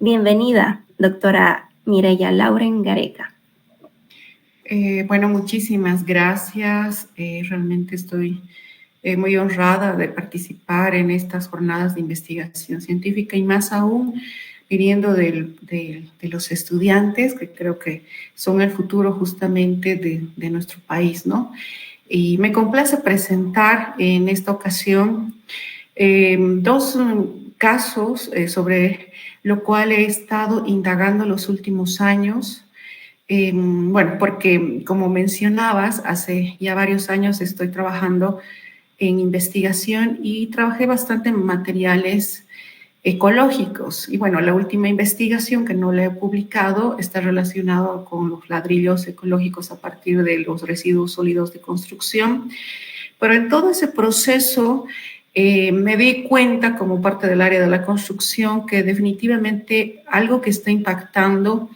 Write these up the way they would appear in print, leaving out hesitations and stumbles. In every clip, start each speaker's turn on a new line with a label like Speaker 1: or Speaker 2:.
Speaker 1: Bienvenida, doctora Mireya Lauren Gareca.
Speaker 2: Bueno, muchísimas gracias. Realmente estoy muy honrada de participar en estas jornadas de investigación científica y más aún viniendo de los estudiantes, que creo que son el futuro justamente de nuestro país, ¿no? Y me complace presentar en esta ocasión dos casos sobre lo cual he estado indagando los últimos años. Bueno, porque como mencionabas, hace ya varios años estoy trabajando en investigación y trabajé bastante en materiales ecológicos. Y bueno, la última investigación que no la he publicado está relacionada con los ladrillos ecológicos a partir de los residuos sólidos de construcción. Pero en todo ese proceso me di cuenta como parte del área de la construcción que definitivamente algo que está impactando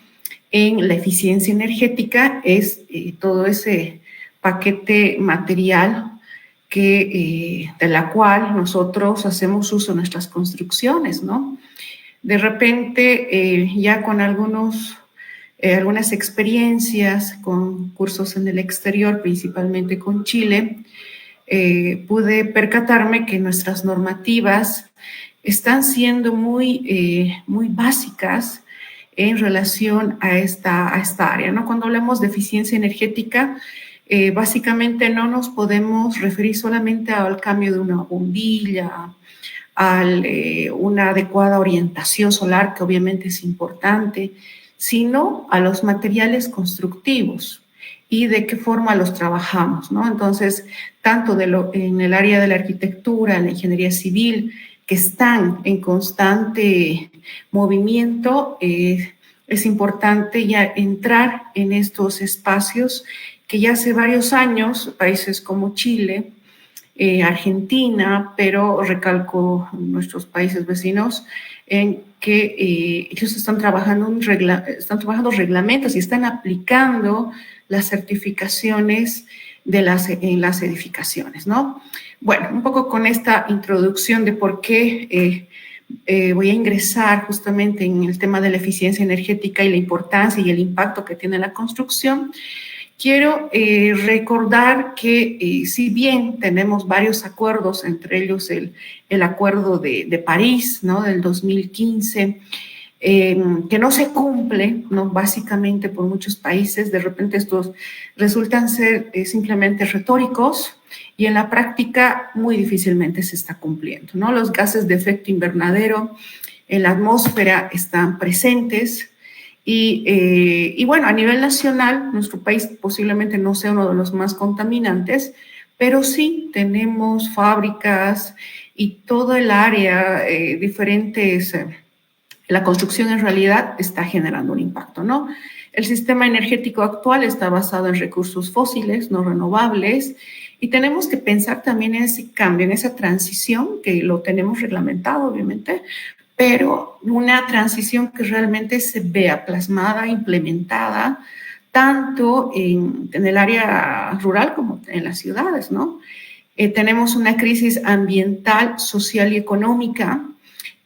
Speaker 2: en la eficiencia energética es todo ese paquete material de la cual nosotros hacemos uso en nuestras construcciones, ¿no? De repente, ya con algunas experiencias, con cursos en el exterior, principalmente con Chile, pude percatarme que nuestras normativas están siendo muy básicas en relación a esta área, ¿no? Cuando hablamos de eficiencia energética, básicamente no nos podemos referir solamente al cambio de una bombilla, a una adecuada orientación solar, que obviamente es importante, sino a los materiales constructivos y de qué forma los trabajamos, ¿no? Entonces, tanto en el área de la arquitectura, la ingeniería civil, que están en constante movimiento, es importante ya entrar en estos espacios que ya hace varios años países como Chile, Argentina, pero recalco nuestros países vecinos, en que ellos están trabajando reglamentos y están aplicando las certificaciones en las edificaciones, ¿no? Bueno, un poco con esta introducción de por qué voy a ingresar justamente en el tema de la eficiencia energética y la importancia y el impacto que tiene la construcción. Quiero recordar que si bien tenemos varios acuerdos, entre ellos el Acuerdo de París, ¿no?, del 2015, que no se cumple, ¿no?, básicamente por muchos países, de repente estos resultan ser simplemente retóricos y en la práctica muy difícilmente se está cumpliendo, ¿no? Los gases de efecto invernadero en la atmósfera están presentes. Y bueno, a nivel nacional, nuestro país posiblemente no sea uno de los más contaminantes, pero sí tenemos fábricas y todo el área, diferentes, la construcción en realidad está generando un impacto, ¿no? El sistema energético actual está basado en recursos fósiles, no renovables, y tenemos que pensar también en ese cambio, en esa transición, que lo tenemos reglamentado, obviamente, pero una transición que realmente se vea plasmada, implementada, tanto en el área rural como en las ciudades, ¿no? Tenemos una crisis ambiental, social y económica,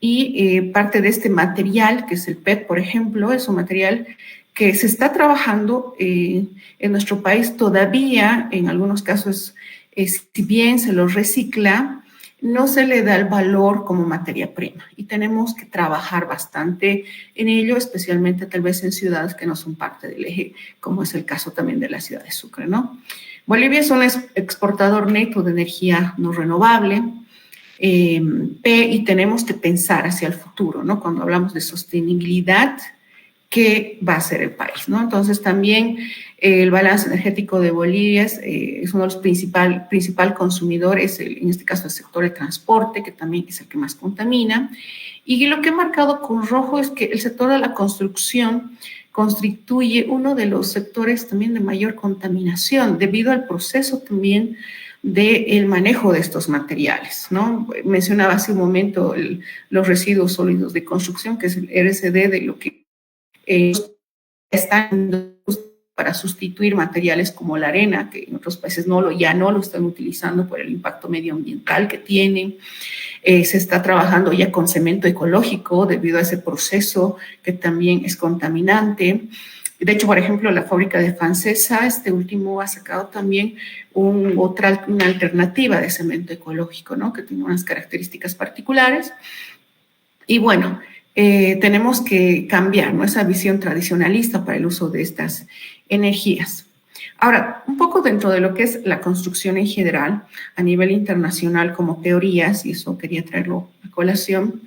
Speaker 2: y parte de este material, que es el PET, por ejemplo, es un material que se está trabajando en nuestro país todavía, en algunos casos, si bien se lo recicla, no se le da el valor como materia prima y tenemos que trabajar bastante en ello, especialmente tal vez en ciudades que no son parte del eje, como es el caso también de la ciudad de Sucre, ¿no? Bolivia es un exportador neto de energía no renovable, y tenemos que pensar hacia el futuro, ¿no? Cuando hablamos de sostenibilidad, ¿qué va a ser el país, ¿no? Entonces, también el balance energético de Bolivia es uno de los principal consumidores, en este caso el sector de transporte, que también es el que más contamina. Y lo que he marcado con rojo es que el sector de la construcción constituye uno de los sectores también de mayor contaminación, debido al proceso también del manejo de estos materiales, ¿no? Mencionaba hace un momento los residuos sólidos de construcción, que es el RSD, de lo que están para sustituir materiales como la arena, que en otros países ya no lo están utilizando por el impacto medioambiental que tienen. Se está trabajando ya con cemento ecológico debido a ese proceso que también es contaminante. De hecho, por ejemplo, la fábrica de Fancesa, este último ha sacado también una alternativa de cemento ecológico, ¿no? Que tiene unas características particulares. Y bueno, tenemos que cambiar, ¿no?, esa visión tradicionalista para el uso de estas energías. Ahora, un poco dentro de lo que es la construcción en general, a nivel internacional como teorías, y eso quería traerlo a colación,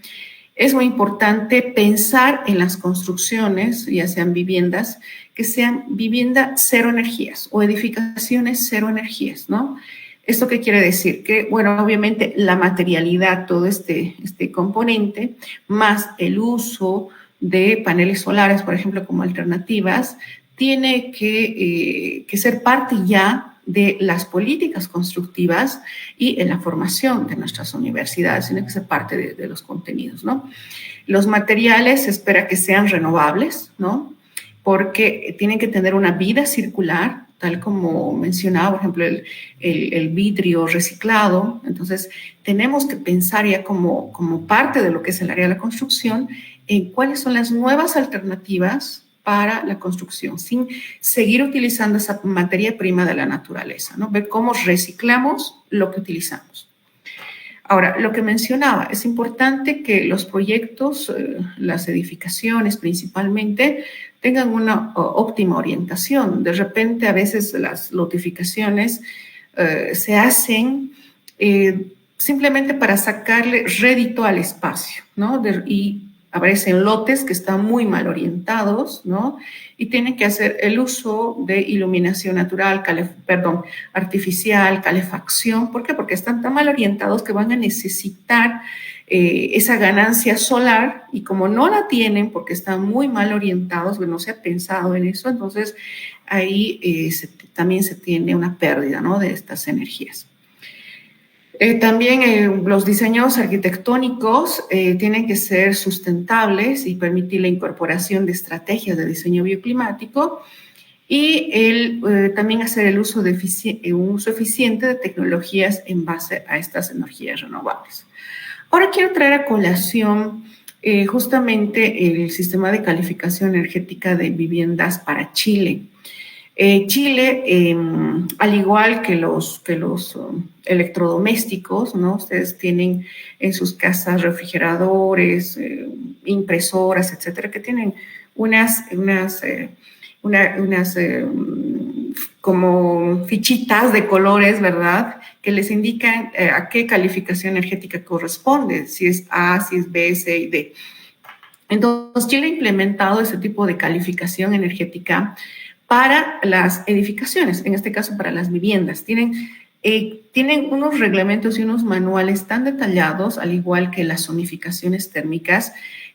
Speaker 2: es muy importante pensar en las construcciones, ya sean viviendas, que sean vivienda cero energías o edificaciones cero energías, ¿no? ¿Esto qué quiere decir? Que, bueno, obviamente la materialidad, todo este componente, más el uso de paneles solares, por ejemplo, como alternativas, tiene que ser parte ya de las políticas constructivas y en la formación de nuestras universidades, tiene que ser parte de los contenidos, ¿no? Los materiales se espera que sean renovables, ¿no? Porque tienen que tener una vida circular, tal como mencionaba, por ejemplo, el vidrio reciclado. Entonces, tenemos que pensar ya como parte de lo que es el área de la construcción en cuáles son las nuevas alternativas para la construcción, sin seguir utilizando esa materia prima de la naturaleza, ¿no? Ver cómo reciclamos lo que utilizamos. Ahora, lo que mencionaba, es importante que los proyectos, las edificaciones principalmente, tengan una óptima orientación. De repente, a veces las lotificaciones se hacen simplemente para sacarle rédito al espacio, ¿no? Y aparecen lotes que están muy mal orientados, ¿no? Y tienen que hacer el uso de iluminación natural, artificial, calefacción. ¿Por qué? Porque están tan mal orientados que van a necesitar esa ganancia solar, y como no la tienen porque están muy mal orientados, pues no se ha pensado en eso, entonces ahí también se tiene una pérdida, ¿no?, de estas energías. También los diseños arquitectónicos tienen que ser sustentables y permitir la incorporación de estrategias de diseño bioclimático y también hacer un uso eficiente de tecnologías en base a estas energías renovables. Ahora quiero traer a colación justamente el sistema de calificación energética de viviendas para Chile. Chile, al igual que los electrodomésticos, ¿no? Ustedes tienen en sus casas refrigeradores, impresoras, etcétera, que tienen unas como fichitas de colores, ¿verdad?, que les indican a qué calificación energética corresponde, si es A, si es B, C y D. Entonces, Chile ha implementado ese tipo de calificación energética para las edificaciones, en este caso para las viviendas. Tienen unos reglamentos y unos manuales tan detallados, al igual que las zonificaciones térmicas,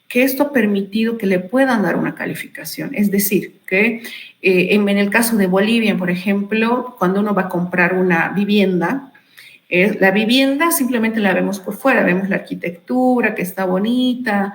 Speaker 2: que esto ha permitido que le puedan dar una calificación. Es decir, que en el caso de Bolivia, por ejemplo, cuando uno va a comprar una vivienda, la vivienda simplemente la vemos por fuera, vemos la arquitectura, que está bonita,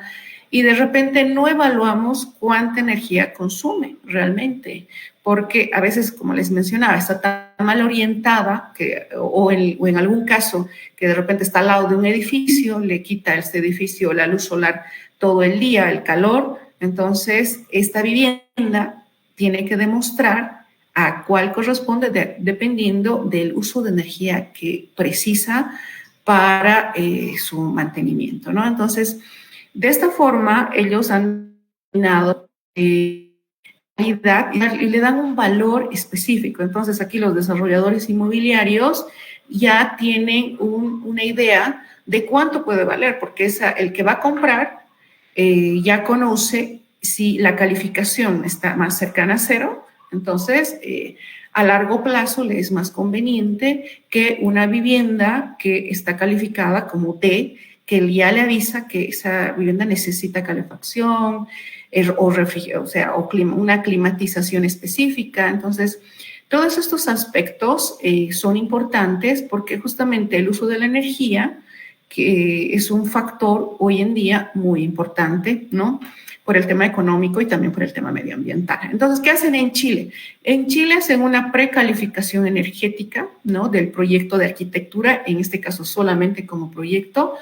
Speaker 2: y de repente no evaluamos cuánta energía consume realmente, porque a veces, como les mencionaba, está tan mal orientada o en algún caso que de repente está al lado de un edificio, le quita a este edificio la luz solar todo el día, el calor. Entonces, esta vivienda tiene que demostrar a cuál corresponde dependiendo del uso de energía que precisa para su mantenimiento, ¿no? Entonces, de esta forma, ellos han dado calidad y le dan un valor específico. Entonces, aquí los desarrolladores inmobiliarios ya tienen una idea de cuánto puede valer, porque el que va a comprar ya conoce si la calificación está más cercana a cero. Entonces, a largo plazo le es más conveniente que una vivienda que está calificada como D, que ya le avisa que esa vivienda necesita calefacción o una climatización específica. Entonces, todos estos aspectos son importantes porque justamente el uso de la energía que es un factor hoy en día muy importante, ¿no? Por el tema económico y también por el tema medioambiental. Entonces, ¿qué hacen en Chile? En Chile hacen una precalificación energética, ¿no? Del proyecto de arquitectura, en este caso solamente como proyecto.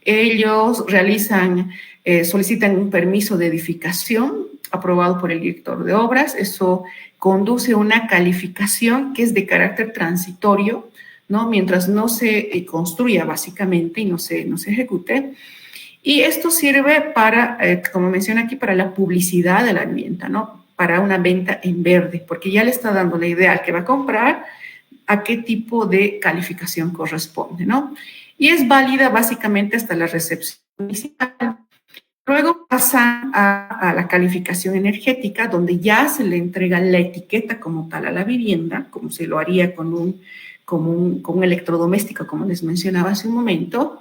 Speaker 2: Ellos solicitan un permiso de edificación aprobado por el director de obras. Eso conduce a una calificación que es de carácter transitorio, ¿no? Mientras no se construya básicamente y no se ejecute. Y esto sirve para, como menciona aquí, para la publicidad de la vivienda, ¿no? Para una venta en verde, porque ya le está dando la idea al que va a comprar a qué tipo de calificación corresponde, ¿no? Y es válida básicamente hasta la recepción municipal. Luego pasa a la calificación energética, donde ya se le entrega la etiqueta como tal a la vivienda, como se lo haría con un electrodoméstico, como les mencionaba hace un momento.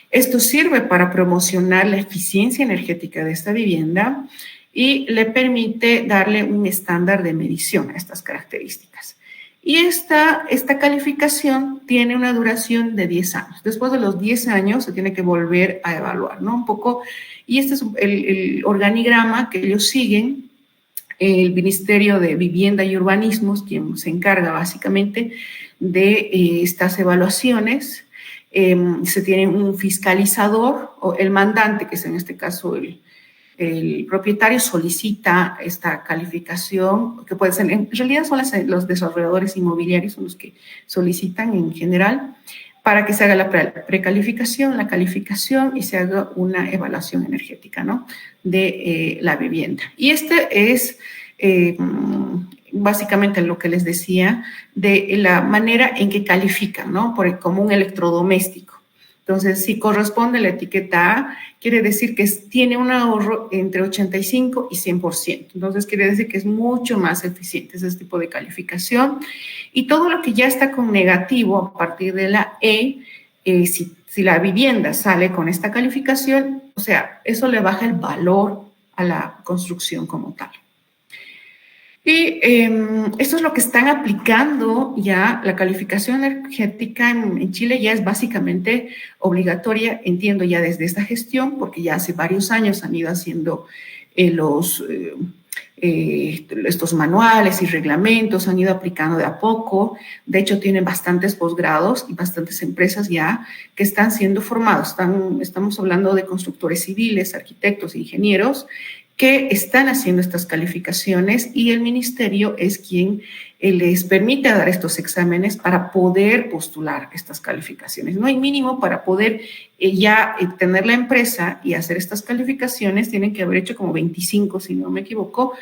Speaker 2: Esto sirve para promocionar la eficiencia energética de esta vivienda y le permite darle un estándar de medición a estas características. Y esta calificación tiene una duración de 10 años. Después de los 10 años se tiene que volver a evaluar, ¿no? Un poco, y este es el organigrama que ellos siguen. El Ministerio de Vivienda y Urbanismo, quien se encarga básicamente de estas evaluaciones. Se tiene un fiscalizador, o el mandante, que es en este caso el propietario, solicita esta calificación, que puede ser, en realidad son los desarrolladores inmobiliarios, son los que solicitan en general, para que se haga la precalificación, la calificación y se haga una evaluación energética, ¿no? De la vivienda. Y este es básicamente lo que les decía de la manera en que califican, ¿no? Como un electrodoméstico. Entonces, si corresponde la etiqueta A, quiere decir que tiene un ahorro entre 85 y 100%. Entonces, quiere decir que es mucho más eficiente ese tipo de calificación. Y todo lo que ya está con negativo a partir de la E, si la vivienda sale con esta calificación, o sea, eso le baja el valor a la construcción como tal. Y esto es lo que están aplicando ya. La calificación energética en Chile ya es básicamente obligatoria, entiendo ya desde esta gestión, porque ya hace varios años han ido haciendo estos manuales y reglamentos, han ido aplicando de a poco. De hecho, tienen bastantes posgrados y bastantes empresas ya que están siendo formados. Estamos hablando de constructores civiles, arquitectos, ingenieros, que están haciendo estas calificaciones, y el ministerio es quien les permite dar estos exámenes para poder postular estas calificaciones. No hay mínimo para poder tener la empresa y hacer estas calificaciones. Tienen que haber hecho como 25, si no me equivoco,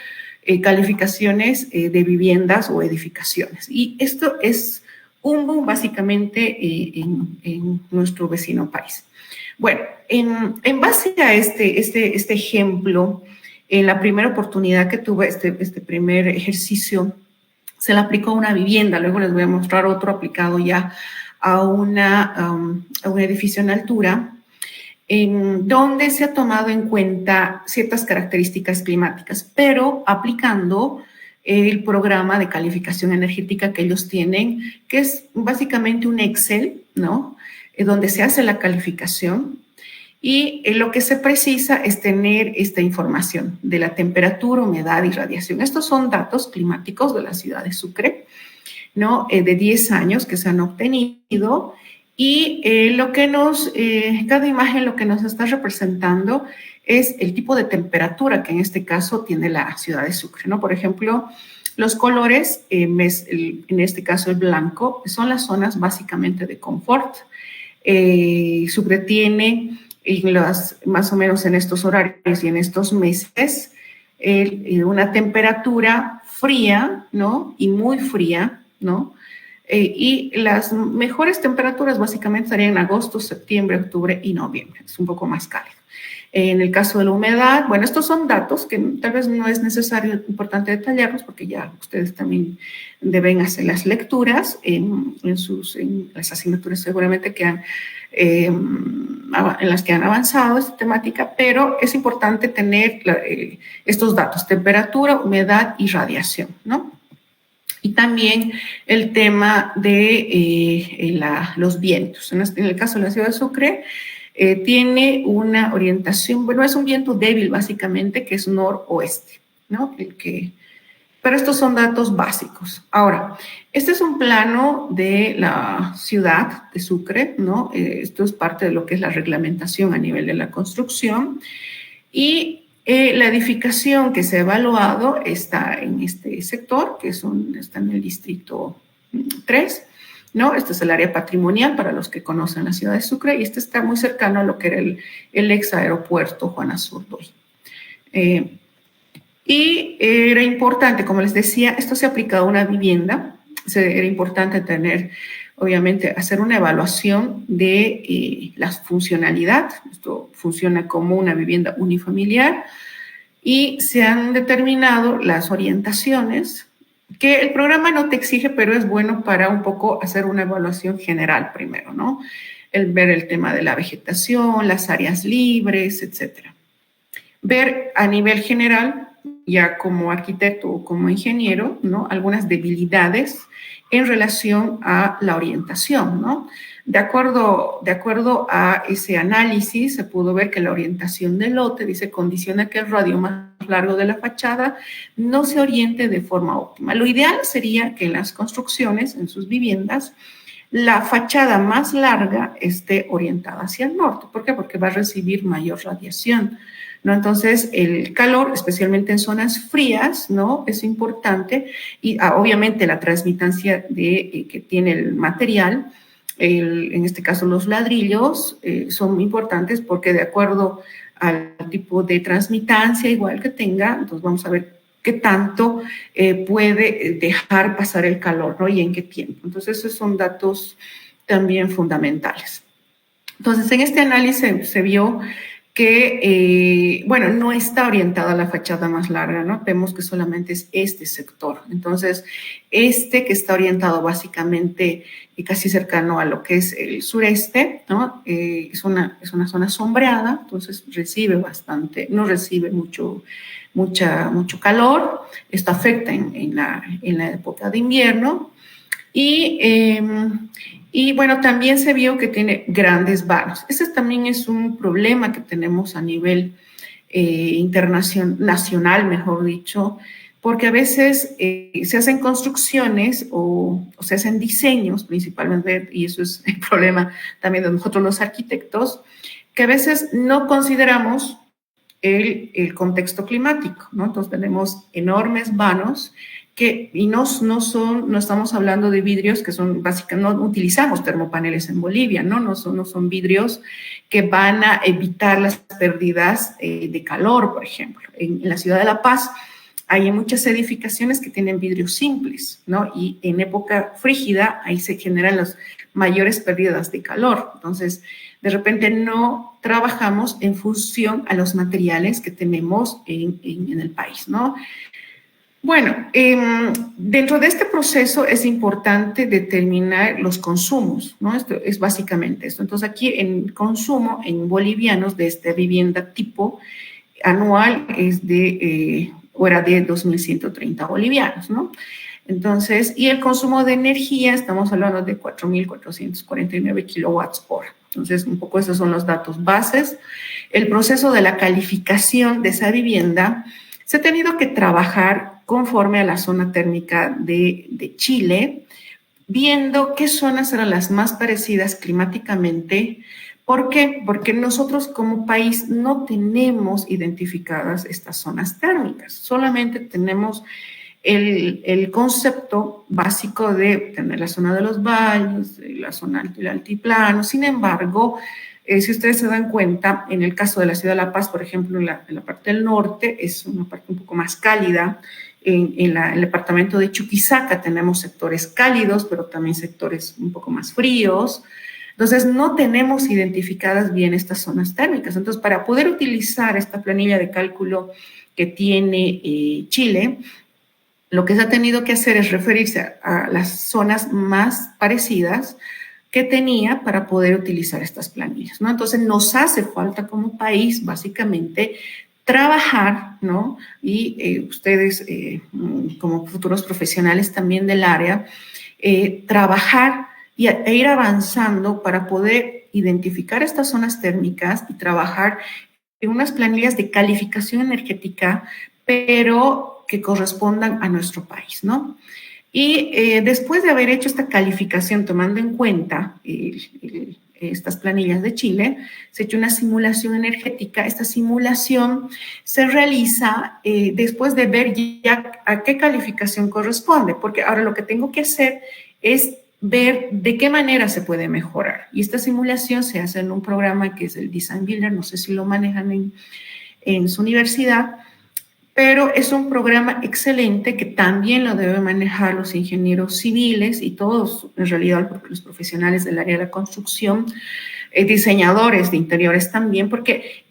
Speaker 2: calificaciones de viviendas o edificaciones. Y esto es un boom básicamente en nuestro vecino país. Bueno, en base a este ejemplo, en la primera oportunidad que tuve, este primer ejercicio, se le aplicó a una vivienda. Luego les voy a mostrar otro aplicado ya a un edificio en altura, en donde se ha tomado en cuenta ciertas características climáticas, pero aplicando el programa de calificación energética que ellos tienen, que es básicamente un Excel, ¿no? Donde se hace la calificación. Y lo que se precisa es tener esta información de la temperatura, humedad y radiación. Estos son datos climáticos de la ciudad de Sucre, ¿no? De 10 años que se han obtenido. Y cada imagen lo que nos está representando es el tipo de temperatura que en este caso tiene la ciudad de Sucre, ¿no? Por ejemplo, los colores, en este caso el blanco, son las zonas básicamente de confort. Sucre tiene más o menos en estos horarios y en estos meses una temperatura fría, ¿no? Y muy fría, ¿no? Y las mejores temperaturas básicamente estarían en agosto, septiembre, octubre y noviembre. Es un poco más cálido. En el caso de la humedad, bueno, estos son datos que tal vez no es importante detallarlos, porque ya ustedes también deben hacer las lecturas en las asignaturas seguramente en las que han avanzado esta temática, pero es importante tener estos datos: temperatura, humedad y radiación, ¿no? Y también el tema de los vientos. En el caso de la ciudad de Sucre, tiene una orientación, bueno, es un viento débil básicamente, que es noroeste, ¿no? Pero estos son datos básicos. Ahora, este es un plano de la ciudad de Sucre, ¿no? Esto es parte de lo que es la reglamentación a nivel de la construcción. Y la edificación que se ha evaluado está en este sector, está en el distrito 3, ¿no? Este es el área patrimonial para los que conocen la ciudad de Sucre, y este está muy cercano a lo que era el ex aeropuerto Juana Zurduy. Y era importante, como les decía, esto se ha aplicado a una vivienda. Era importante obviamente, hacer una evaluación de la funcionalidad. Esto funciona como una vivienda unifamiliar, y se han determinado las orientaciones que el programa no te exige, pero es bueno para un poco hacer una evaluación general primero, ¿no? Ver el tema de la vegetación, las áreas libres, etcétera. Ver a nivel general, ya como arquitecto o como ingeniero, ¿no? Algunas debilidades en relación a la orientación, ¿no? De acuerdo a ese análisis, se pudo ver que la orientación del lote dice condiciona que el radio más largo de la fachada no se oriente de forma óptima. Lo ideal sería que en las construcciones, en sus viviendas, la fachada más larga esté orientada hacia el norte. ¿Por qué? Porque va a recibir mayor radiación, ¿no? Entonces, el calor, especialmente en zonas frías, ¿no? Es importante, y obviamente la transmitancia que tiene el material, en este caso los ladrillos, son muy importantes porque de acuerdo al tipo de transmitancia igual que tenga, entonces vamos a ver qué tanto puede dejar pasar el calor, ¿no? Y en qué tiempo. Entonces, esos son datos también fundamentales. Entonces, en este análisis se vio que, bueno, no está orientada a la fachada más larga, ¿no? Vemos que solamente es este sector. Entonces, que está orientado básicamente y casi cercano a lo que es el sureste, ¿no? Es una zona sombreada, entonces no recibe mucho calor. Esto afecta en la época de invierno. Y bueno, también se vio que tiene grandes vanos. Ese también es un problema que tenemos a nivel nacional, mejor dicho, porque a veces se hacen construcciones o se hacen diseños principalmente, y eso es el problema también de nosotros los arquitectos, que a veces no consideramos el contexto climático, ¿no? Entonces tenemos enormes vanos y no estamos hablando de vidrios que son básicamente, no utilizamos termopaneles en Bolivia, ¿no? No son vidrios que van a evitar las pérdidas de calor, por ejemplo. En la ciudad de La Paz hay muchas edificaciones que tienen vidrios simples, ¿no? Y en época frígida ahí se generan las mayores pérdidas de calor. Entonces, de repente no trabajamos en función a los materiales que tenemos en el país, ¿no? Bueno, dentro de este proceso es importante determinar los consumos, ¿no? Esto es básicamente esto. Entonces, aquí en consumo en bolivianos de esta vivienda tipo anual era de 2.130 bolivianos, ¿no? Entonces, y el consumo de energía, estamos hablando de 4.449 kilowatts hora. Entonces, un poco esos son los datos bases. El proceso de la calificación de esa vivienda se ha tenido que trabajar conforme a la zona térmica de Chile, viendo qué zonas eran las más parecidas climáticamente. ¿Por qué? Porque nosotros como país no tenemos identificadas estas zonas térmicas, solamente tenemos el concepto básico de tener la zona de los valles, la zona del altiplano. Sin embargo, si ustedes se dan cuenta, en el caso de la ciudad de La Paz, por ejemplo, en la parte del norte, es una parte un poco más cálida. En el departamento de Chuquisaca tenemos sectores cálidos, pero también sectores un poco más fríos. Entonces, no tenemos identificadas bien estas zonas térmicas. Entonces, para poder utilizar esta planilla de cálculo que tiene Chile, lo que se ha tenido que hacer es referirse a las zonas más parecidas que tenía para poder utilizar estas planillas, ¿no? Entonces, nos hace falta como país, básicamente, trabajar ¿no? Y ustedes, como futuros profesionales también del área, trabajar e ir avanzando para poder identificar estas zonas térmicas y trabajar en unas planillas de calificación energética, pero que correspondan a nuestro país, ¿no? Y después de haber hecho esta calificación, tomando en cuenta estas planillas de Chile, se ha hecho una simulación energética. Esta simulación se realiza después de ver ya a qué calificación corresponde, porque ahora lo que tengo que hacer es ver de qué manera se puede mejorar. Y esta simulación se hace en un programa que es el Design Builder, no sé si lo manejan en su universidad, pero es un programa excelente que también lo deben manejar los ingenieros civiles y todos, en realidad, los profesionales del área de la construcción, diseñadores de interiores también, porque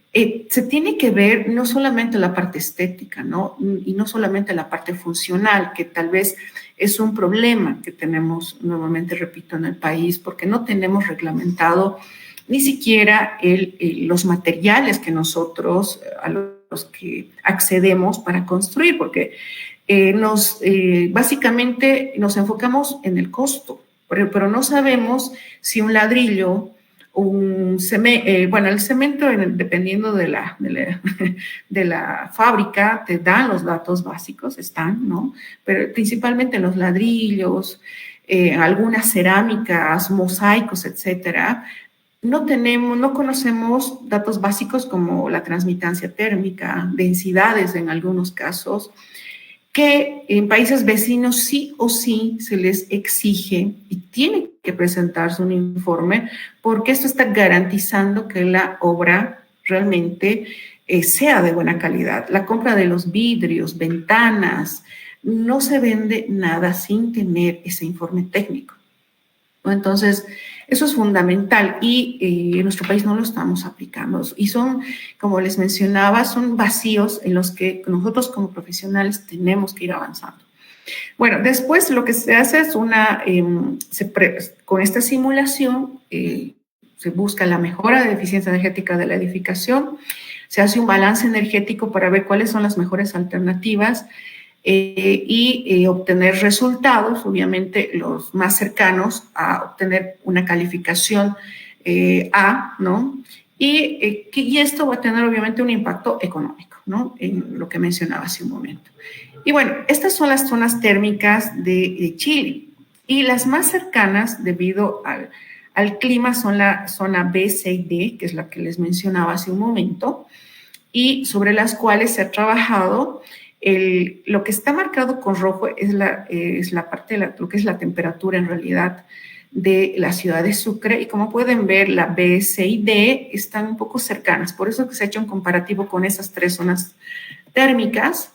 Speaker 2: se tiene que ver no solamente la parte estética, ¿no? Y no solamente la parte funcional, que tal vez es un problema que tenemos, nuevamente repito, en el país, porque no tenemos reglamentado ni siquiera los materiales que nosotros, a los que accedemos para construir, porque básicamente nos enfocamos en el costo, pero no sabemos si un ladrillo, el cemento, dependiendo de la fábrica, te dan los datos básicos, ¿no? Pero principalmente los ladrillos, algunas cerámicas, mosaicos, etcétera. No conocemos datos básicos como la transmitancia térmica, densidades en algunos casos, que en países vecinos sí o sí se les exige y tienen que presentarse un informe, porque esto está garantizando que la obra realmente sea de buena calidad. La compra de los vidrios, ventanas, no se vende nada sin tener ese informe técnico, ¿no? Entonces, eso es fundamental y en nuestro país no lo estamos aplicando. Y son, como les mencionaba, son vacíos en los que nosotros como profesionales tenemos que ir avanzando. Bueno, después lo que se hace es con esta simulación se busca la mejora de eficiencia energética de la edificación, se hace un balance energético para ver cuáles son las mejores alternativas y obtener resultados, obviamente los más cercanos a obtener una calificación A, ¿no? Y esto va a tener obviamente un impacto económico, ¿no? En lo que mencionaba hace un momento. Y bueno, estas son las zonas térmicas de Chile y las más cercanas debido al clima son la zona B, C y D, que es la que les mencionaba hace un momento, y sobre las cuales se ha trabajado. Lo que está marcado con rojo es la parte de lo que es la temperatura en realidad de la ciudad de Sucre, y como pueden ver la B, C y D están un poco cercanas, por eso que se ha hecho un comparativo con esas tres zonas térmicas.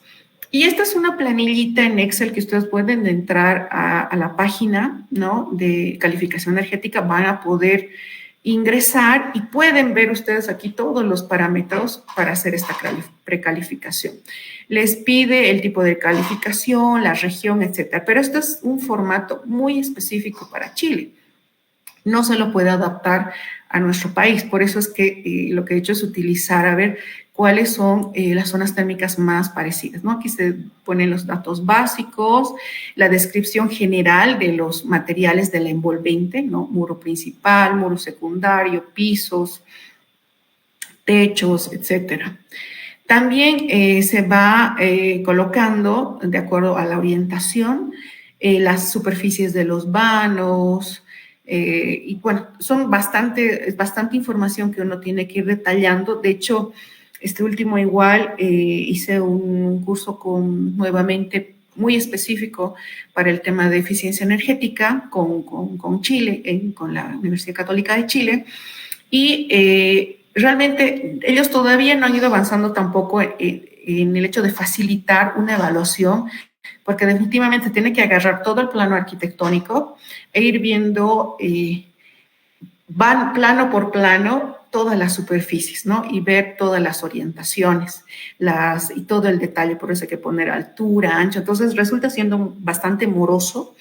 Speaker 2: Y esta es una planillita en Excel que ustedes pueden entrar a la página, ¿no?, de calificación energética, van a poder ingresar y pueden ver ustedes aquí todos los parámetros para hacer esta precalificación. Les pide el tipo de calificación, la región, etcétera. Pero esto es un formato muy específico para Chile. No se lo puede adaptar a nuestro país. Por eso es que lo que he hecho es utilizar, a ver cuáles son las zonas térmicas más parecidas, ¿no? Aquí se ponen los datos básicos, la descripción general de los materiales de la envolvente, ¿no? Muro principal, muro secundario, pisos, techos, etcétera. También se va colocando, de acuerdo a la orientación, las superficies de los vanos, y bueno, es bastante información que uno tiene que ir detallando. De hecho, este último igual hice un curso nuevamente muy específico para el tema de eficiencia energética con Chile, con la Universidad Católica de Chile, y realmente ellos todavía no han ido avanzando tampoco en el hecho de facilitar una evaluación, porque definitivamente tiene que agarrar todo el plano arquitectónico e ir viendo plano por plano todas las superficies, ¿no? Y ver todas las orientaciones y todo el detalle, por eso hay que poner altura, ancho. Entonces resulta siendo bastante moroso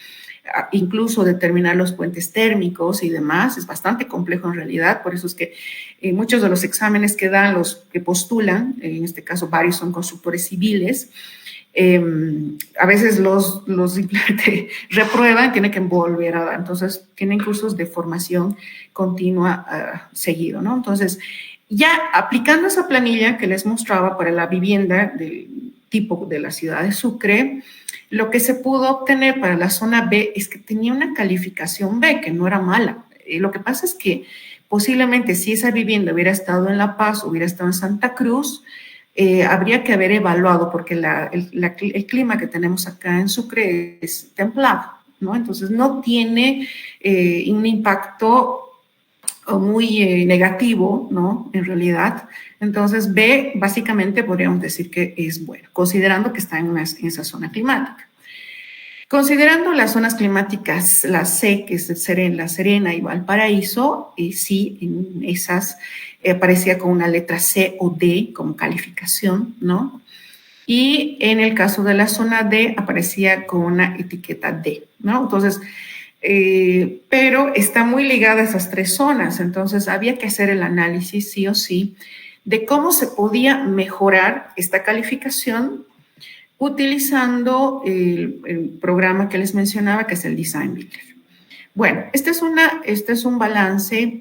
Speaker 2: incluso determinar los puentes térmicos y demás. Es bastante complejo en realidad, por eso es que muchos de los exámenes que dan los que postulan, en este caso varios son constructores civiles, a veces los simplemente reprueban, tienen que volver a dar. Entonces, tienen cursos de formación continua seguido, ¿no? Entonces, ya aplicando esa planilla que les mostraba para la vivienda del tipo de la ciudad de Sucre, lo que se pudo obtener para la zona B es que tenía una calificación B, que no era mala. Lo que pasa es que posiblemente si esa vivienda hubiera estado en La Paz, hubiera estado en Santa Cruz, habría que haber evaluado, porque el clima que tenemos acá en Sucre es templado, ¿no? Entonces no tiene un impacto muy negativo, ¿no? En realidad. Entonces B, básicamente podríamos decir que es bueno, considerando que está en esa zona climática. Considerando las zonas climáticas, la C, que es La Serena y Valparaíso, sí, en esas aparecía con una letra C o D como calificación, ¿no? Y en el caso de la zona D aparecía con una etiqueta D, ¿no? Entonces, pero está muy ligada a esas tres zonas, entonces había que hacer el análisis sí o sí de cómo se podía mejorar esta calificación utilizando el programa que les mencionaba, que es el Design Builder. Bueno, este es un balance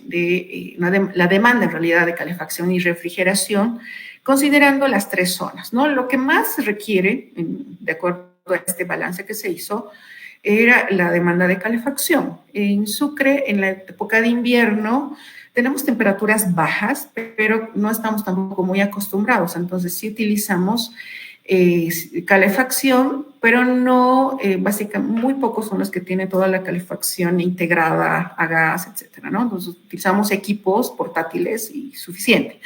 Speaker 2: de la demanda en realidad de calefacción y refrigeración, considerando las tres zonas, ¿no? Lo que más se requiere, de acuerdo a este balance que se hizo, era la demanda de calefacción. En Sucre, en la época de invierno, tenemos temperaturas bajas, pero no estamos tampoco muy acostumbrados, entonces sí utilizamos calefacción, pero no, básicamente, muy pocos son los que tienen toda la calefacción integrada a gas, etcétera, ¿no? Entonces utilizamos equipos portátiles y suficiente.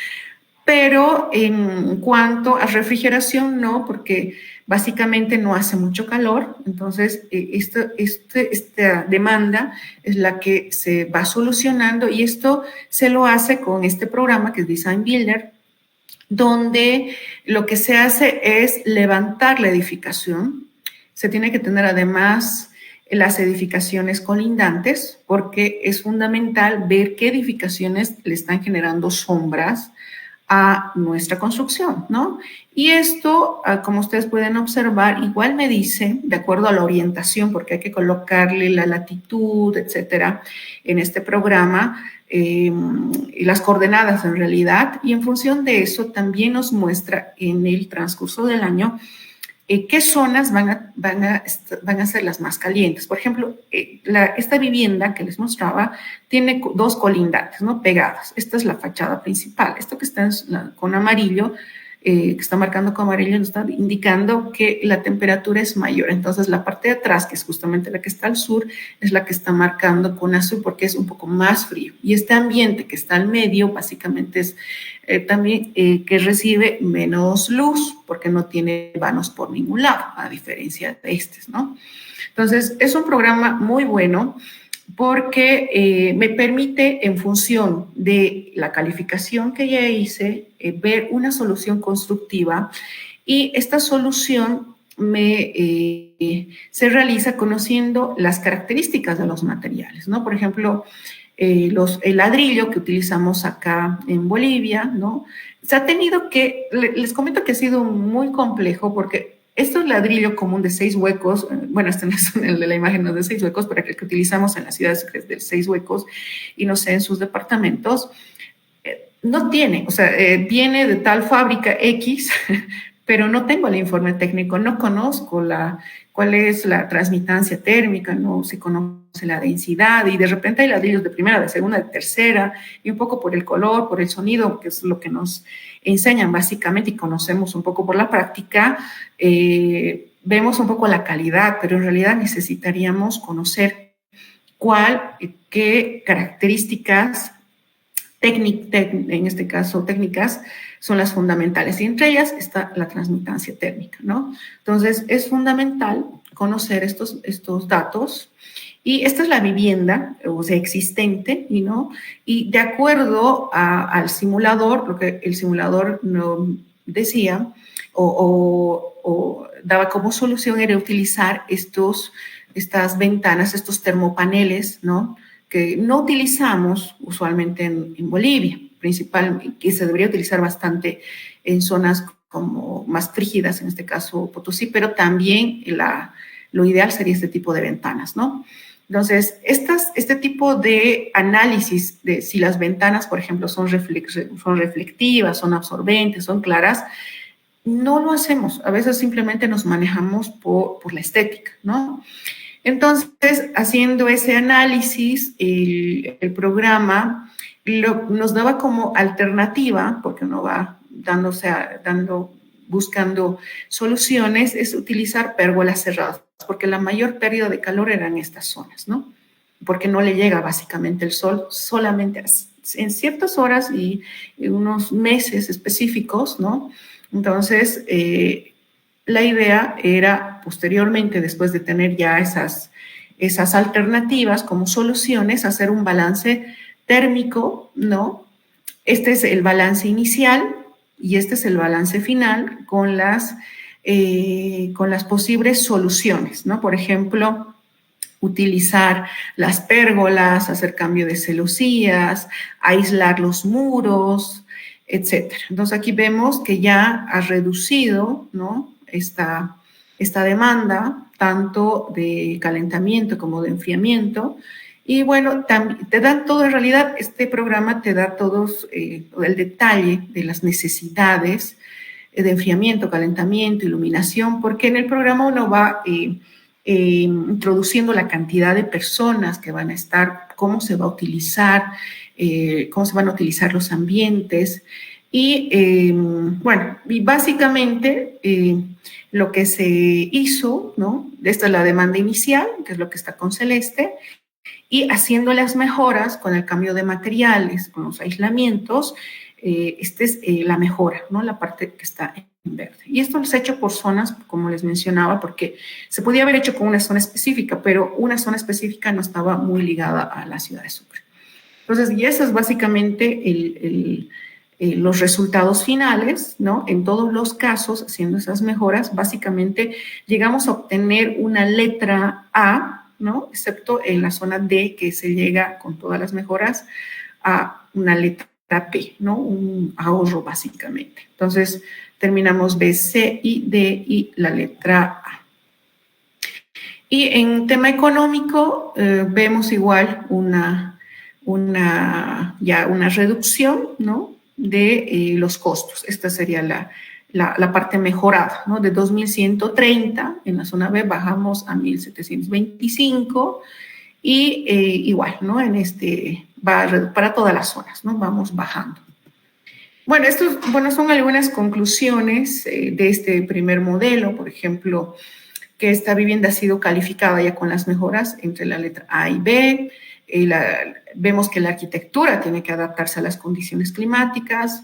Speaker 2: Pero en cuanto a refrigeración, no, porque básicamente no hace mucho calor, entonces esta demanda es la que se va solucionando y esto se lo hace con este programa que es Design Builder, donde lo que se hace es levantar la edificación. Se tiene que tener además las edificaciones colindantes, porque es fundamental ver qué edificaciones le están generando sombras a nuestra construcción, ¿no? Y esto, como ustedes pueden observar, igual me dice, de acuerdo a la orientación, porque hay que colocarle la latitud, etcétera, en este programa, y las coordenadas en realidad, y en función de eso también nos muestra en el transcurso del año qué zonas van a ser las más calientes. Por ejemplo, esta vivienda que les mostraba tiene dos colindantes, ¿no? Pegadas. Esta es la fachada principal. Esto que está con amarillo, que está marcando con amarillo, nos está indicando que la temperatura es mayor. Entonces, la parte de atrás, que es justamente la que está al sur, es la que está marcando con azul porque es un poco más frío. Y este ambiente que está al medio, básicamente es también que recibe menos luz porque no tiene vanos por ningún lado, a diferencia de estos, ¿no? Entonces, es un programa muy bueno porque me permite, en función de la calificación que ya hice, ver una solución constructiva y esta solución se realiza conociendo las características de los materiales, ¿no? Por ejemplo, el ladrillo que utilizamos acá en Bolivia, ¿no? Se ha tenido que, les comento que ha sido muy complejo porque este ladrillo común de 6 huecos, bueno, este no es el de la imagen, no es de 6 huecos, pero el que utilizamos en las ciudades es de 6 huecos y no sé, en sus departamentos, no tiene, o sea, viene de tal fábrica X, pero no tengo el informe técnico, no conozco cuál es la transmitancia térmica, no se conoce la densidad y de repente hay ladrillos de primera, de segunda, de tercera y un poco por el color, por el sonido, que es lo que nos enseñan básicamente y conocemos un poco por la práctica, vemos un poco la calidad, pero en realidad necesitaríamos conocer qué características en este caso técnicas, son las fundamentales y entre ellas está la transmitancia térmica, ¿no? Entonces, es fundamental conocer estos datos y esta es la vivienda, o sea, existente, ¿no? Y de acuerdo al simulador, lo que el simulador decía o daba como solución era utilizar estos estas ventanas, estos termopaneles, ¿no? Que no utilizamos usualmente en Bolivia, principalmente, que se debería utilizar bastante en zonas como más frígidas, en este caso Potosí, pero también lo ideal sería este tipo de ventanas, ¿no? Entonces, este tipo de análisis de si las ventanas, por ejemplo, son reflectivas, son absorbentes, son claras, no lo hacemos. A veces simplemente nos manejamos por la estética, ¿no? Entonces, haciendo ese análisis, el programa nos daba como alternativa, porque uno va buscando soluciones, es utilizar pérgolas cerradas, porque la mayor pérdida de calor era en estas zonas, ¿no? Porque no le llega básicamente el sol solamente en ciertas horas y en unos meses específicos, ¿no? Entonces, la idea era posteriormente, después de tener ya esas alternativas como soluciones, hacer un balance térmico, ¿no? Este es el balance inicial y este es el balance final con las posibles soluciones, ¿no? Por ejemplo, utilizar las pérgolas, hacer cambio de celosías, aislar los muros, etcétera. Entonces aquí vemos que ya ha reducido, ¿no? esta demanda tanto de calentamiento como de enfriamiento. Y bueno, te dan todo, en realidad este programa te da todos el detalle de las necesidades de enfriamiento, calentamiento, iluminación, porque en el programa uno va introduciendo la cantidad de personas que van a estar, cómo se va a utilizar, cómo se van a utilizar los ambientes. Y bueno, y básicamente lo que se hizo, ¿no? Esta es la demanda inicial, que es lo que está con celeste, y haciendo las mejoras con el cambio de materiales, con los aislamientos, esta es la mejora, ¿no? La parte que está en verde. Y esto se ha hecho por zonas, como les mencionaba, porque se podía haber hecho con una zona específica, pero una zona específica no estaba muy ligada a la ciudad de Sucre. Entonces, y eso es básicamente los resultados finales, ¿no? En todos los casos, haciendo esas mejoras, básicamente llegamos a obtener una letra A, ¿no? Excepto en la zona D, que se llega con todas las mejoras a una letra P, ¿no? Un ahorro básicamente. Entonces, terminamos B, C y D y la letra A. Y en tema económico, vemos igual una reducción, ¿no? De los costos. Esta sería la parte mejorada, ¿no? De 2.130 en la zona B bajamos a 1.725 y igual, ¿no? Va para todas las zonas, ¿no? Vamos bajando. Bueno, son algunas conclusiones de este primer modelo. Por ejemplo, que esta vivienda ha sido calificada ya con las mejoras entre la letra A y B. Vemos que la arquitectura tiene que adaptarse a las condiciones climáticas.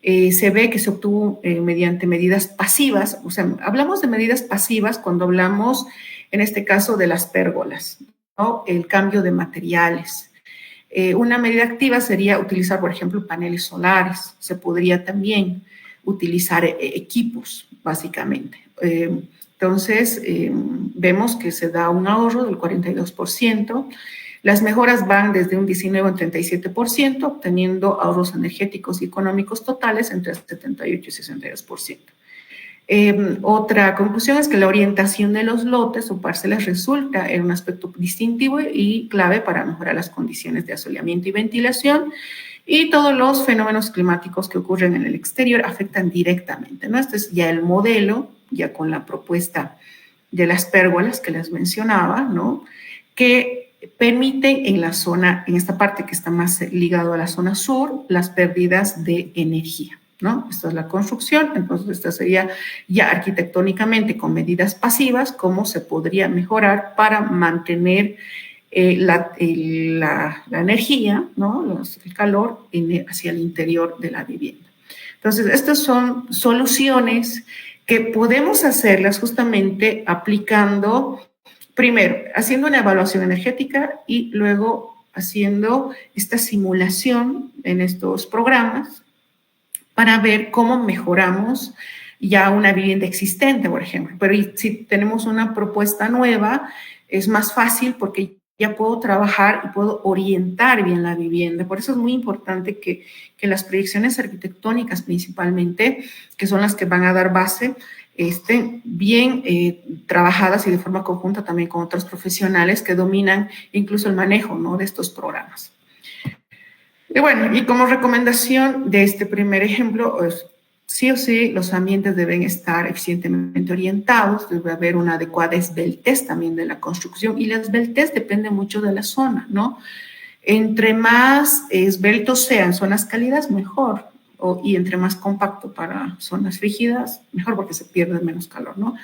Speaker 2: Se ve que se obtuvo mediante medidas pasivas. O sea, hablamos de medidas pasivas cuando hablamos, en este caso, de las pérgolas, ¿no? El cambio de materiales. Una medida activa sería utilizar, por ejemplo, paneles solares. Se podría también utilizar equipos, básicamente. Entonces, vemos que se da un ahorro del 42%. Las mejoras van desde un 19 a un 37%, obteniendo ahorros energéticos y económicos totales entre 78 y 62%. Otra conclusión es que la orientación de los lotes o parcelas resulta en un aspecto distintivo y clave para mejorar las condiciones de asoleamiento y ventilación, y todos los fenómenos climáticos que ocurren en el exterior afectan directamente, ¿no? Este es ya el modelo, ya con la propuesta de las pérgolas que les mencionaba, ¿no? Que permiten en esta parte que está más ligado a la zona sur, las pérdidas de energía, ¿no? Esta es la construcción. Entonces esta sería ya arquitectónicamente con medidas pasivas, cómo se podría mejorar para mantener la energía, ¿no? El calor hacia el interior de la vivienda. Entonces, estas son soluciones que podemos hacerlas justamente aplicando, primero, haciendo una evaluación energética y luego haciendo esta simulación en estos programas para ver cómo mejoramos ya una vivienda existente, por ejemplo. Pero si tenemos una propuesta nueva, es más fácil porque ya puedo trabajar y puedo orientar bien la vivienda. Por eso es muy importante que las proyecciones arquitectónicas principalmente, que son las que van a dar base, estén bien trabajadas y de forma conjunta también con otros profesionales que dominan incluso el manejo, ¿no?, de estos programas. Y bueno, y como recomendación de este primer ejemplo, pues, sí o sí los ambientes deben estar eficientemente orientados, debe haber una adecuada esbeltez también de la construcción, y la esbeltez depende mucho de la zona, ¿no? Entre más esbeltos sean zonas cálidas, mejor, y entre más compacto para zonas rígidas, mejor, porque se pierde menos calor, ¿no?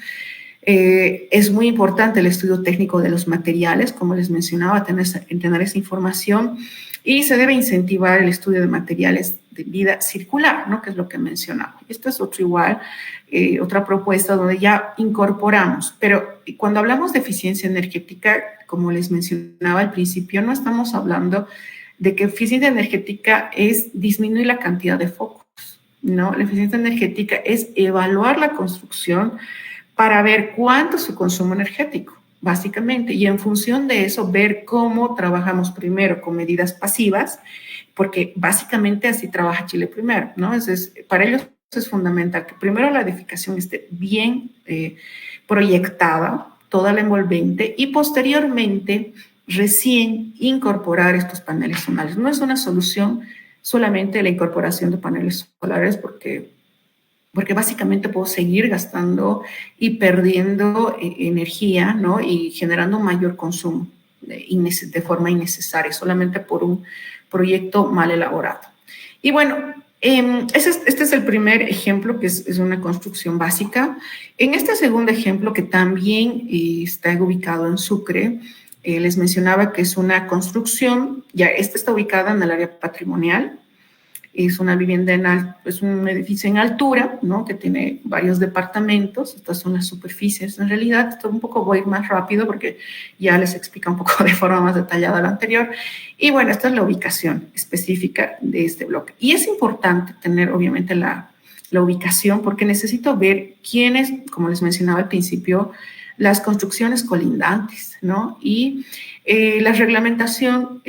Speaker 2: Es muy importante el estudio técnico de los materiales, como les mencionaba, tener esa información, y se debe incentivar el estudio de materiales de vida circular, ¿no?, que es lo que mencionaba. Esto es otra propuesta donde ya incorporamos, pero cuando hablamos de eficiencia energética, como les mencionaba al principio, no estamos hablando de que eficiencia energética es disminuir la cantidad de focos, ¿no? La eficiencia energética es evaluar la construcción para ver cuánto es su consumo energético, básicamente, y en función de eso ver cómo trabajamos primero con medidas pasivas, porque básicamente así trabaja Chile primero, ¿no? Entonces, para ellos es fundamental que primero la edificación esté bien proyectada, toda la envolvente, y posteriormente recién incorporar estos paneles solares. No es una solución solamente la incorporación de paneles solares, porque básicamente puedo seguir gastando y perdiendo energía, ¿no?, y generando mayor consumo de forma innecesaria, solamente por un proyecto mal elaborado. Y bueno, este es el primer ejemplo, que es una construcción básica. En este segundo ejemplo, que también está ubicado en Sucre, les mencionaba que es una construcción, ya esta está ubicada en el área patrimonial. Es una vivienda, es un edificio en altura, ¿no?, que tiene varios departamentos. Estas son las superficies. En realidad, esto un poco voy a ir más rápido porque ya les explica un poco de forma más detallada lo anterior. Y bueno, esta es la ubicación específica de este bloque. Y es importante tener, obviamente, la ubicación, porque necesito ver quiénes, como les mencionaba al principio, las construcciones colindantes, ¿no? Y la reglamentación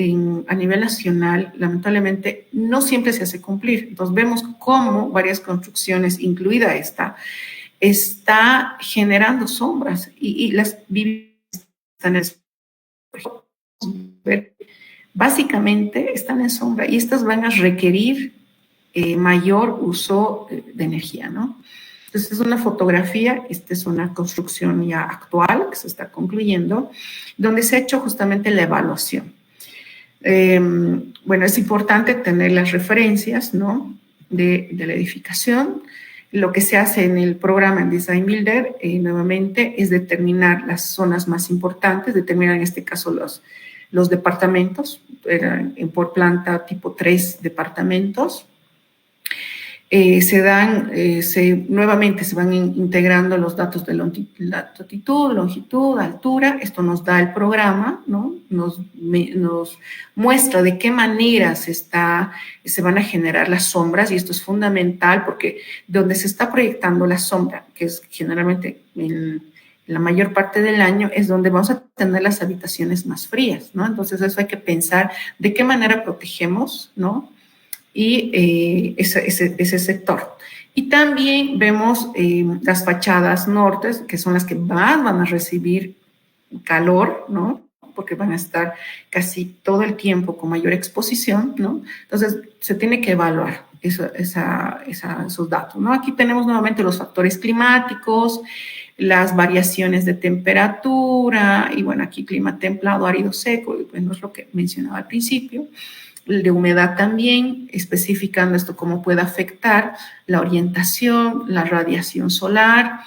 Speaker 2: a nivel nacional, lamentablemente, no siempre se hace cumplir. Entonces, vemos cómo varias construcciones, incluida esta, está generando sombras, y las viviendas están en sombra. Básicamente están en sombra, y estas van a requerir mayor uso de energía, ¿no? Entonces, es una fotografía, esta es una construcción ya actual que se está concluyendo, donde se ha hecho justamente la evaluación. Bueno, es importante tener las referencias, ¿no?, de la edificación. Lo que se hace en el programa en Design Builder, nuevamente, es determinar las zonas más importantes, determinar en este caso los departamentos, por planta tipo 3 departamentos. Nuevamente se van integrando los datos de latitud, longitud, altura. Esto nos da el programa, ¿no? Nos muestra de qué manera se van a generar las sombras, y esto es fundamental porque donde se está proyectando la sombra, que es generalmente en la mayor parte del año, es donde vamos a tener las habitaciones más frías, ¿no? Entonces, eso hay que pensar de qué manera protegemos, ¿no?, y ese sector. Y también vemos las fachadas nortes, que son las que más van a recibir calor, ¿no?, porque van a estar casi todo el tiempo con mayor exposición, ¿no? Entonces, se tiene que evaluar esos datos, ¿no? Aquí tenemos nuevamente los factores climáticos, las variaciones de temperatura, y bueno, aquí clima templado, árido, seco, y bueno, es lo que mencionaba al principio. El de humedad también, especificando esto cómo puede afectar la orientación, la radiación solar.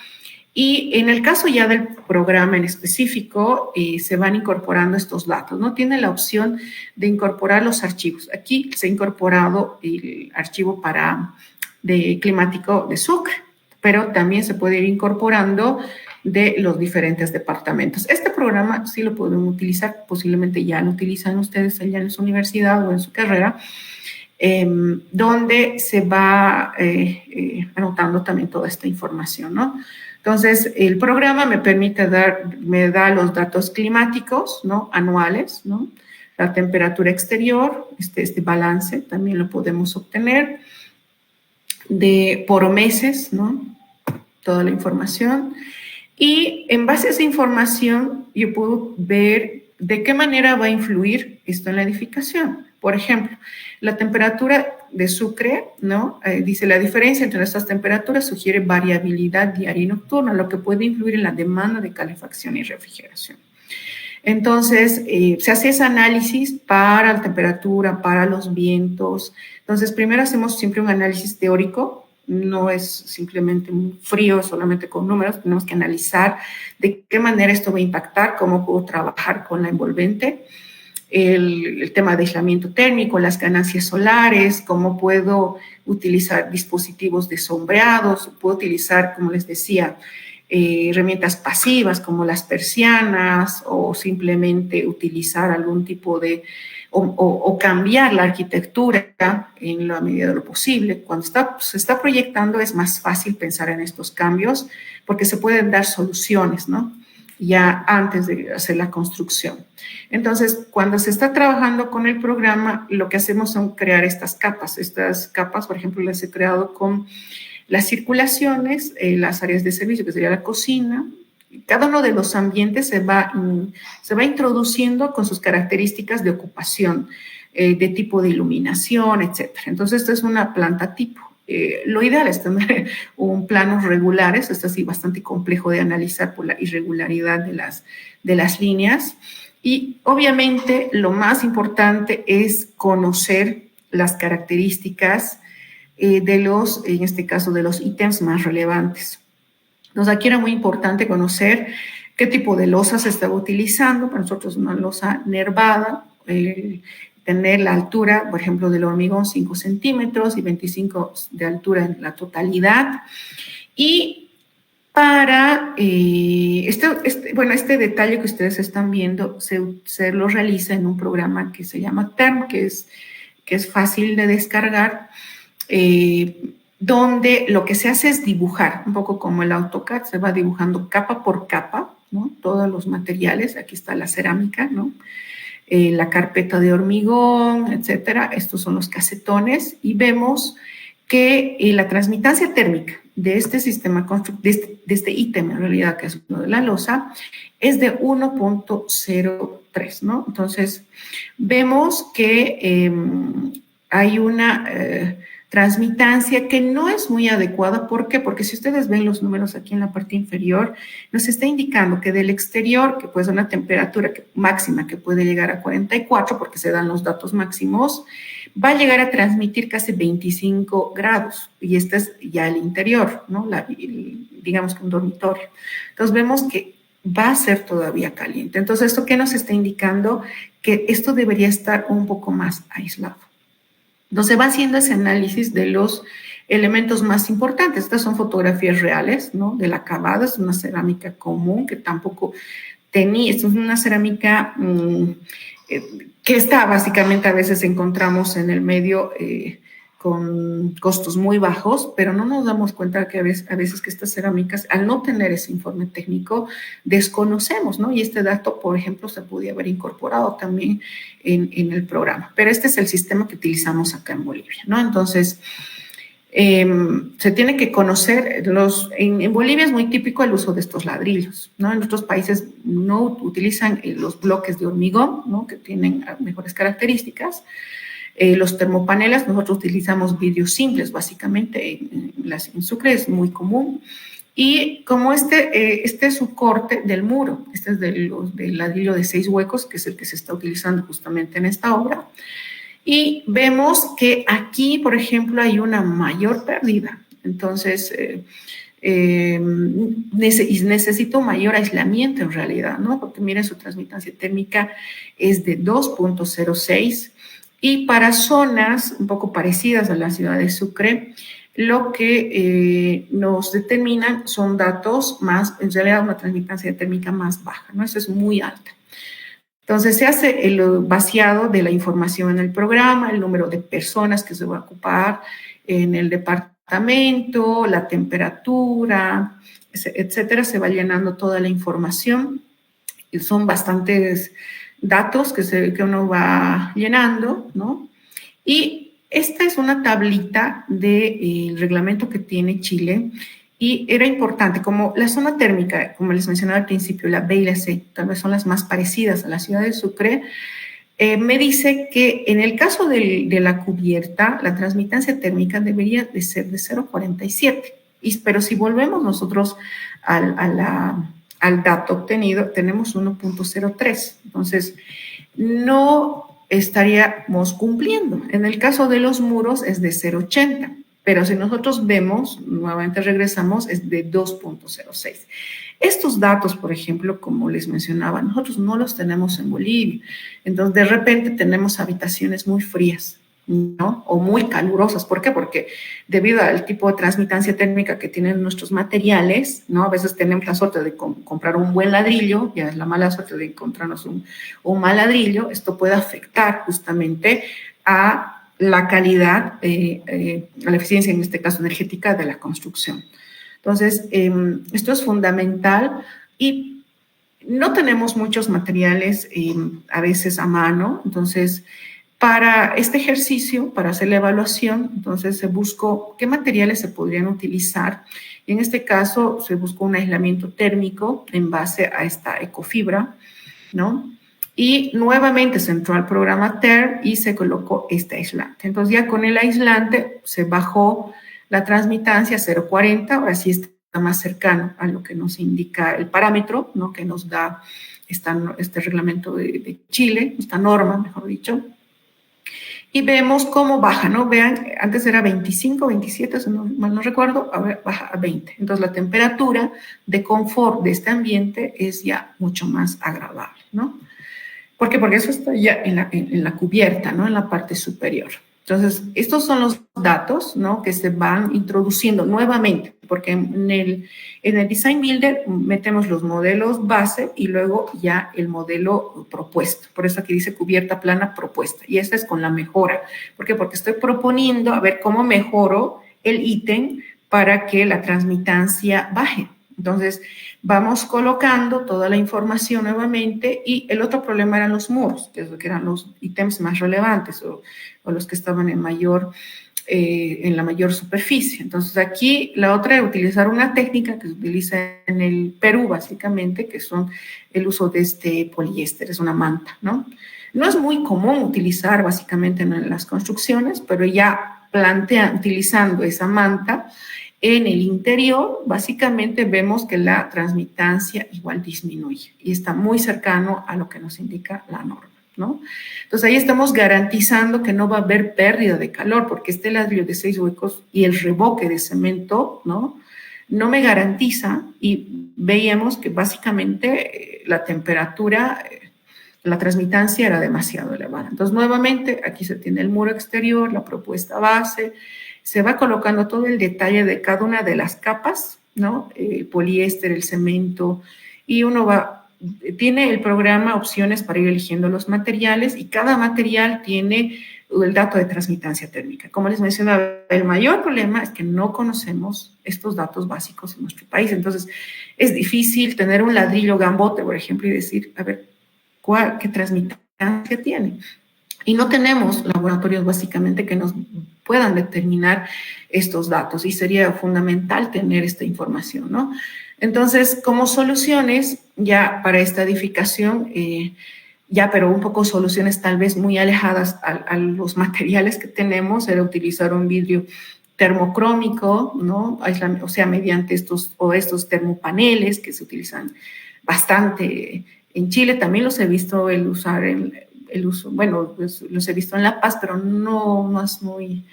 Speaker 2: Y en el caso ya del programa en específico, se van incorporando estos datos, ¿no? Tiene la opción de incorporar los archivos. Aquí se ha incorporado el archivo climático de Sucre, pero también se puede ir incorporando de los diferentes departamentos. Este programa sí lo pueden utilizar, posiblemente ya lo utilizan ustedes allá en su universidad o en su carrera, donde se va anotando también toda esta información, ¿no? Entonces, el programa me da los datos climáticos, ¿no? Anuales, ¿no? La temperatura exterior, este balance también lo podemos obtener por meses, ¿no? Toda la información. Y en base a esa información, yo puedo ver de qué manera va a influir esto en la edificación. Por ejemplo, la temperatura de Sucre, ¿no? Dice la diferencia entre estas temperaturas sugiere variabilidad diaria y nocturna, lo que puede influir en la demanda de calefacción y refrigeración. Entonces, se hace ese análisis para la temperatura, para los vientos. Entonces, primero hacemos siempre un análisis teórico, no es simplemente un frío, solamente con números, tenemos que analizar de qué manera esto va a impactar, cómo puedo trabajar con la envolvente, el tema de aislamiento térmico, las ganancias solares, cómo puedo utilizar dispositivos de sombreados, puedo utilizar, como les decía, herramientas pasivas como las persianas o simplemente utilizar algún tipo de o cambiar la arquitectura en la medida de lo posible. Cuando se está proyectando es más fácil pensar en estos cambios porque se pueden dar soluciones, ¿no? Ya antes de hacer la construcción. Entonces, cuando se está trabajando con el programa, lo que hacemos son crear estas capas. Estas capas, por ejemplo, las he creado con las circulaciones, las áreas de servicio, que sería la cocina. Cada uno de los ambientes se va introduciendo con sus características de ocupación, de tipo de iluminación, etc. Entonces, esta es una planta tipo. Lo ideal es tener planos regulares, esto es bastante complejo de analizar por la irregularidad de las líneas. Y obviamente lo más importante es conocer las características en este caso, de los ítems más relevantes. Entonces, aquí era muy importante conocer qué tipo de losa se estaba utilizando. Para nosotros una losa nervada, tener la altura, por ejemplo, del hormigón 5 centímetros y 25 de altura en la totalidad. Y para este detalle que ustedes están viendo, se lo realiza en un programa que se llama TERM, que es fácil de descargar, donde lo que se hace es dibujar, un poco como el AutoCAD, se va dibujando capa por capa, ¿no? Todos los materiales, aquí está la cerámica, ¿no? La carpeta de hormigón, etcétera. Estos son los casetones y vemos que la transmitancia térmica de este sistema, de este ítem en realidad, que es uno de la losa, es de 1.03, ¿no? Entonces, vemos que hay una transmitancia que no es muy adecuada. ¿Por qué? Porque si ustedes ven los números aquí en la parte inferior, nos está indicando que del exterior, que puede ser una temperatura máxima que puede llegar a 44, porque se dan los datos máximos, va a llegar a transmitir casi 25 grados, y este es ya el interior, ¿no? Digamos que un dormitorio. Entonces vemos que va a ser todavía caliente. Entonces, ¿esto qué nos está indicando? Que esto debería estar un poco más aislado. Entonces va haciendo ese análisis de los elementos más importantes. Estas son fotografías reales, ¿no? Del acabado, es una cerámica común que tampoco tenía, esto es una cerámica que está básicamente, a veces encontramos en el medio con costos muy bajos, pero no nos damos cuenta que a veces que estas cerámicas, al no tener ese informe técnico, desconocemos, ¿no? Y este dato, por ejemplo, se podía haber incorporado también en el programa. Pero este es el sistema que utilizamos acá en Bolivia, ¿no? Entonces, se tiene que conocer, en Bolivia es muy típico el uso de estos ladrillos, ¿no? En otros países no utilizan los bloques de hormigón, ¿no? Que tienen mejores características. Los termopaneles, nosotros utilizamos vidrios simples, básicamente, en Sucre es muy común. Y como este es su corte del muro, este es del ladrillo de 6 huecos, que es el que se está utilizando justamente en esta obra. Y vemos que aquí, por ejemplo, hay una mayor pérdida. Entonces, necesita un mayor aislamiento en realidad, ¿no? Porque miren, su transmitancia térmica es de 2.06, y para zonas un poco parecidas a la ciudad de Sucre, lo que nos determinan son datos más, en realidad una transmitancia térmica más baja, ¿no? Eso es muy alta. Entonces se hace el vaciado de la información en el programa, el número de personas que se va a ocupar en el departamento, la temperatura, etcétera. Se va llenando toda la información. Y son bastantes datos que uno va llenando, ¿no? Y esta es una tablita del reglamento que tiene Chile. Y era importante, como la zona térmica, como les mencionaba al principio, la B y la C, tal vez son las más parecidas a la ciudad de Sucre, me dice que en el caso de la cubierta, la transmitancia térmica debería de ser de 0,47. Pero si volvemos nosotros al dato obtenido, tenemos 1,03. Entonces, no estaríamos cumpliendo. En el caso de los muros es de 0,80. Pero si nosotros vemos, nuevamente regresamos, es de 2,06. Estos datos, por ejemplo, como les mencionaba, nosotros no los tenemos en Bolivia. Entonces, de repente tenemos habitaciones muy frías, ¿no? O muy calurosas. ¿Por qué? Porque debido al tipo de transmitancia térmica que tienen nuestros materiales, ¿no? A veces tenemos la suerte de comprar un buen ladrillo, ya es la mala suerte de encontrarnos un mal ladrillo. Esto puede afectar justamente a la calidad, a la eficiencia, en este caso energética, de la construcción. Entonces, esto es fundamental y no tenemos muchos materiales a veces a mano. Entonces, para este ejercicio, para hacer la evaluación, entonces se buscó qué materiales se podrían utilizar. Y en este caso, se buscó un aislamiento térmico en base a esta ecofibra, ¿no? Y nuevamente se entró al programa TER y se colocó este aislante. Entonces ya con el aislante se bajó la transmitancia a 0,40, ahora sí está más cercano a lo que nos indica el parámetro, ¿no? Que nos da este reglamento de Chile, esta norma, mejor dicho. Y vemos cómo baja, ¿no? Vean, antes era 25, 27, si no, mal no recuerdo, ahora baja a 20. Entonces la temperatura de confort de este ambiente es ya mucho más agradable, ¿no? ¿Por qué? Porque eso está ya en la cubierta, ¿no? En la parte superior. Entonces, estos son los datos, ¿no? Que se van introduciendo nuevamente, porque en el Design Builder metemos los modelos base y luego ya el modelo propuesto. Por eso aquí dice cubierta plana propuesta. Y esta es con la mejora. ¿Por qué? Porque estoy proponiendo a ver cómo mejoro el ítem para que la transmitancia baje. Entonces, vamos colocando toda la información nuevamente y el otro problema eran los muros, que eran los ítems más relevantes o los que estaban en la mayor superficie. Entonces, aquí la otra es utilizar una técnica que se utiliza en el Perú, básicamente, que son el uso de este poliéster, es una manta, ¿no? No es muy común utilizar básicamente en las construcciones, pero ya utilizando esa manta, en el interior, básicamente vemos que la transmitancia igual disminuye y está muy cercano a lo que nos indica la norma, ¿no? Entonces, ahí estamos garantizando que no va a haber pérdida de calor, porque este ladrillo de 6 huecos y el revoque de cemento, ¿no? No me garantiza, y veíamos que básicamente la temperatura, la transmitancia era demasiado elevada. Entonces, nuevamente, aquí se tiene el muro exterior, la propuesta base, se va colocando todo el detalle de cada una de las capas, ¿no? El poliéster, el cemento, y tiene el programa opciones para ir eligiendo los materiales y cada material tiene el dato de transmitancia térmica. Como les mencionaba, el mayor problema es que no conocemos estos datos básicos en nuestro país. Entonces, es difícil tener un ladrillo gambote, por ejemplo, y decir, a ver, ¿qué transmitancia tiene? Y no tenemos laboratorios básicamente que nos puedan determinar estos datos y sería fundamental tener esta información, ¿no? Entonces, como soluciones ya para esta edificación, pero un poco soluciones tal vez muy alejadas a los materiales que tenemos, era utilizar un vidrio termocrómico, ¿no? O sea, mediante estos termopaneles que se utilizan bastante en Chile. También los he visto los he visto en La Paz, pero no es muy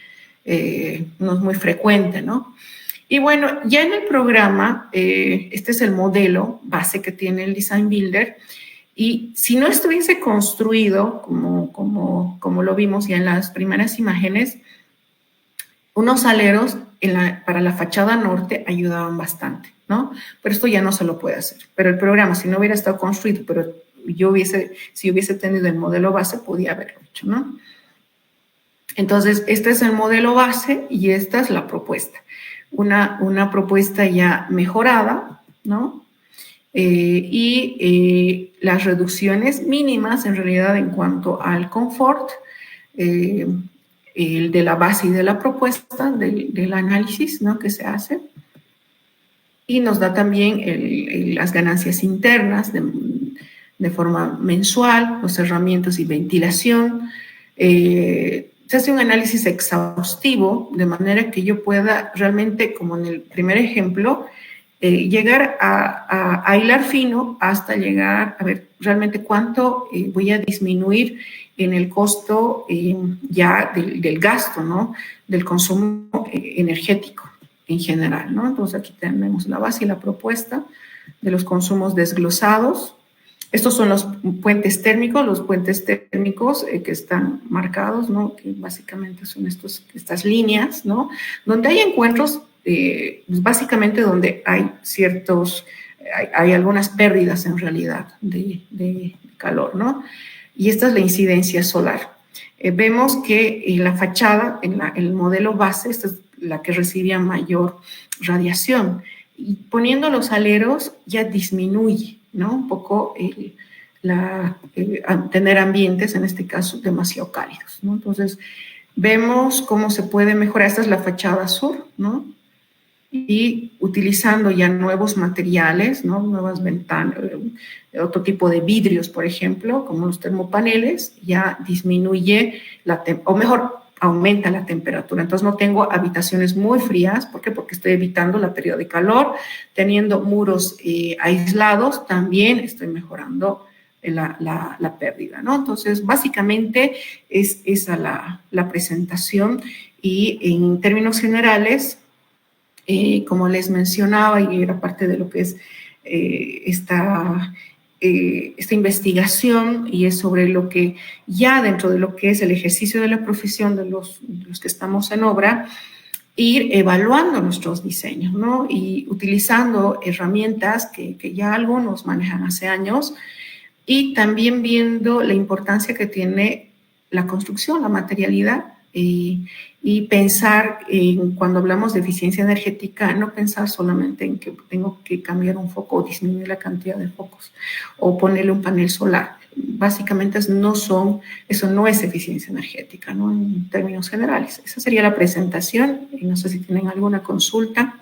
Speaker 2: frecuente, ¿no? Y bueno, ya en el programa, este es el modelo base que tiene el Design Builder, y si no estuviese construido, como lo vimos ya en las primeras imágenes, unos aleros para la fachada norte ayudaban bastante, ¿no? Pero esto ya no se lo puede hacer. Pero el programa, si no hubiera estado construido, pero si hubiese tenido el modelo base, podía haberlo hecho, ¿no? Entonces, este es el modelo base y esta es la propuesta. Una propuesta ya mejorada, ¿no? Las reducciones mínimas, en realidad, en cuanto al confort, el de la base y de la propuesta, del análisis, ¿no?, que se hace. Y nos da también las ganancias internas de forma mensual, los cerramientos y ventilación. Se hace un análisis exhaustivo de manera que yo pueda realmente, como en el primer ejemplo, llegar a hilar fino hasta llegar a ver realmente cuánto voy a disminuir en el costo ya del gasto, ¿no?, del consumo energético en general, ¿no? Entonces aquí tenemos la base y la propuesta de los consumos desglosados. Estos son los puentes térmicos que están marcados, ¿no?, que básicamente son estas líneas, ¿no?, donde hay encuentros, básicamente donde hay hay algunas pérdidas en realidad de calor, ¿no? Y esta es la incidencia solar. Vemos que en la fachada, en el modelo base, esta es la que recibía mayor radiación, y poniendo los aleros ya disminuye, ¿no?, un poco tener ambientes, en este caso, demasiado cálidos, ¿no? Entonces, vemos cómo se puede mejorar. Esta es la fachada sur, ¿no? Y utilizando ya nuevos materiales, ¿no?, nuevas ventanas, otro tipo de vidrios, por ejemplo, como los termopaneles, ya disminuye o mejor, aumenta la temperatura. Entonces no tengo habitaciones muy frías. ¿Por qué? Porque estoy evitando la pérdida de calor. Teniendo muros aislados, también estoy mejorando la pérdida, ¿no? Entonces, básicamente es esa la presentación, y en términos generales, como les mencionaba, y era parte de lo que es esta investigación, y es sobre lo que ya dentro de lo que es el ejercicio de la profesión de los que estamos en obra, ir evaluando nuestros diseños, ¿no?, y utilizando herramientas que ya algunos manejan hace años, y también viendo la importancia que tiene la construcción, la materialidad, y pensar cuando hablamos de eficiencia energética, no pensar solamente en que tengo que cambiar un foco o disminuir la cantidad de focos o ponerle un panel solar. Básicamente eso no es eficiencia energética, ¿no?, en términos generales. Esa sería la presentación, y no sé si tienen alguna consulta.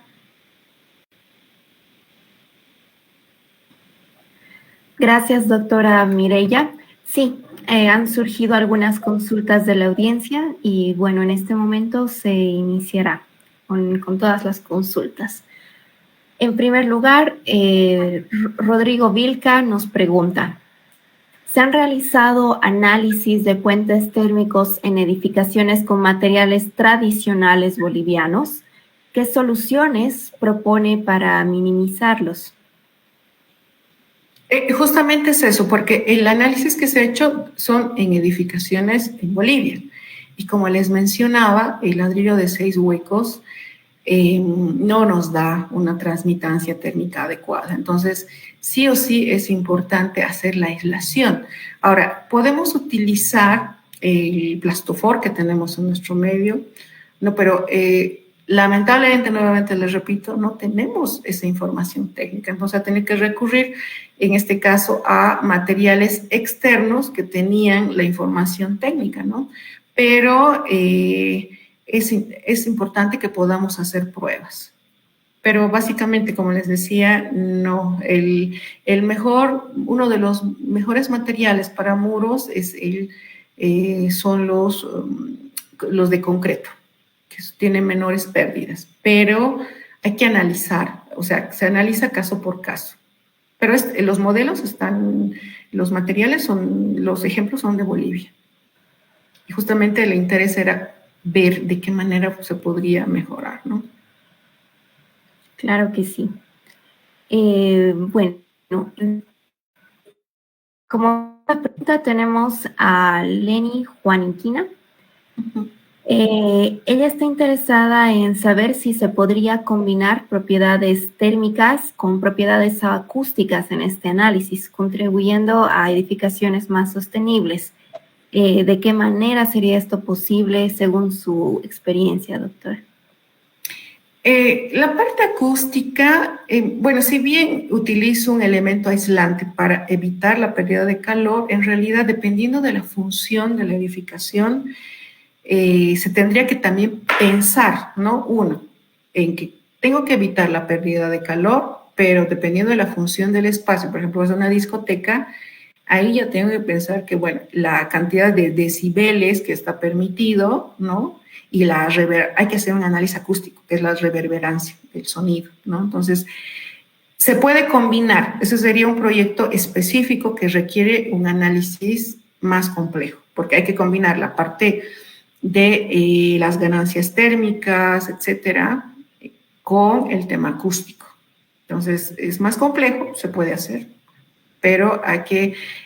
Speaker 1: Gracias, doctora Mireya. Sí, han surgido algunas consultas de la audiencia y, bueno, en este momento se iniciará con todas las consultas. En primer lugar, Rodrigo Vilca nos pregunta: ¿se han realizado análisis de puentes térmicos en edificaciones con materiales tradicionales bolivianos? ¿Qué soluciones propone para minimizarlos?
Speaker 2: Justamente es eso, porque el análisis que se ha hecho son en edificaciones en Bolivia. Y como les mencionaba, el ladrillo de 6 huecos no nos da una transmitancia térmica adecuada. Entonces, sí o sí es importante hacer la aislación. Ahora, podemos utilizar el plastofor que tenemos en nuestro medio, no, pero lamentablemente, nuevamente les repito, no tenemos esa información técnica. Entonces, a tener que recurrir, en este caso, a materiales externos que tenían la información técnica, ¿no? Pero es importante que podamos hacer pruebas. Pero básicamente, como les decía, no, uno de los mejores materiales para muros son los de concreto, que tienen menores pérdidas, pero hay que analizar, o sea, se analiza caso por caso. Pero los modelos los materiales los ejemplos son de Bolivia. Y justamente el interés era ver de qué manera se podría mejorar, ¿no?
Speaker 1: Claro que sí. Bueno, como pregunta tenemos a Lenny Juaniquina. Ella está interesada en saber si se podría combinar propiedades térmicas con propiedades acústicas en este análisis, contribuyendo a edificaciones más sostenibles. ¿De qué manera sería esto posible según su experiencia, doctora?
Speaker 2: La parte acústica, bueno, si bien utilizo un elemento aislante para evitar la pérdida de calor, en realidad, dependiendo de la función de la edificación, se tendría que también pensar, ¿no? Uno, en que tengo que evitar la pérdida de calor, pero dependiendo de la función del espacio, por ejemplo, es una discoteca, ahí ya tengo que pensar que, bueno, la cantidad de decibeles que está permitido, ¿no? Y hay que hacer un análisis acústico, que es la reverberancia del sonido, ¿no? Entonces, se puede combinar. Ese sería un proyecto específico que requiere un análisis más complejo, porque hay que combinar la parte de las ganancias térmicas, etcétera, con el tema acústico. Entonces, es más complejo, se puede hacer, pero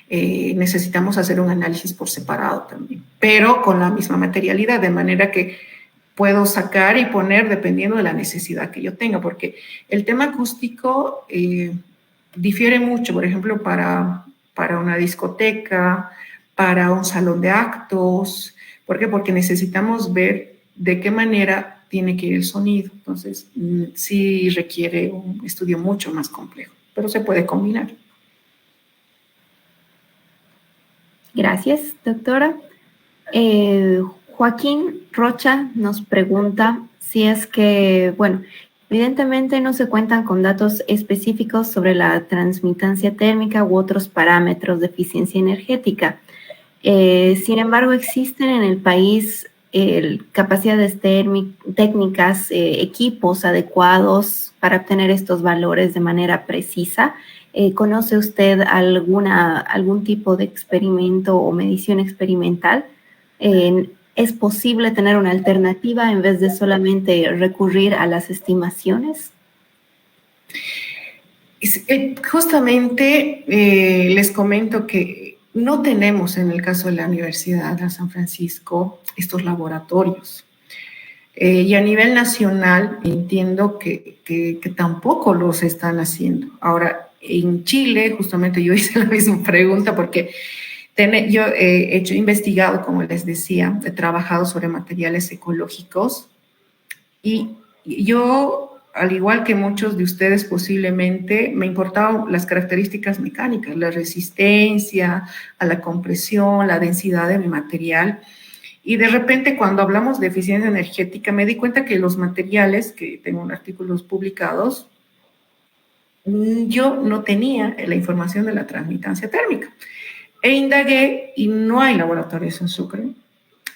Speaker 2: necesitamos hacer un análisis por separado también, pero con la misma materialidad, de manera que puedo sacar y poner dependiendo de la necesidad que yo tenga, porque el tema acústico difiere mucho, por ejemplo, para una discoteca, para un salón de actos. ¿Por qué? Porque necesitamos ver de qué manera tiene que ir el sonido. Entonces, sí requiere un estudio mucho más complejo, pero se puede combinar.
Speaker 1: Gracias, doctora. Joaquín Rocha nos pregunta si es que, bueno, evidentemente no se cuentan con datos específicos sobre la transmitancia térmica u otros parámetros de eficiencia energética. Sin embargo, existen en el país capacidades técnicas, equipos adecuados para obtener estos valores de manera precisa. ¿Conoce usted algún tipo de experimento o medición experimental? ¿Es posible tener una alternativa en vez de solamente recurrir a las estimaciones?
Speaker 2: Justamente les comento que no tenemos en el caso de la Universidad de San Francisco estos laboratorios. Y a nivel nacional entiendo que tampoco los están haciendo. Ahora, en Chile, justamente yo hice la misma pregunta porque yo he investigado, como les decía, he trabajado sobre materiales ecológicos y yo, al igual que muchos de ustedes posiblemente, me importaban las características mecánicas, la resistencia a la compresión, la densidad de mi material. Y de repente, cuando hablamos de eficiencia energética, me di cuenta que los materiales, que tengo artículos publicados, yo no tenía la información de la transmitancia térmica. E indagué y no hay laboratorios en Sucre.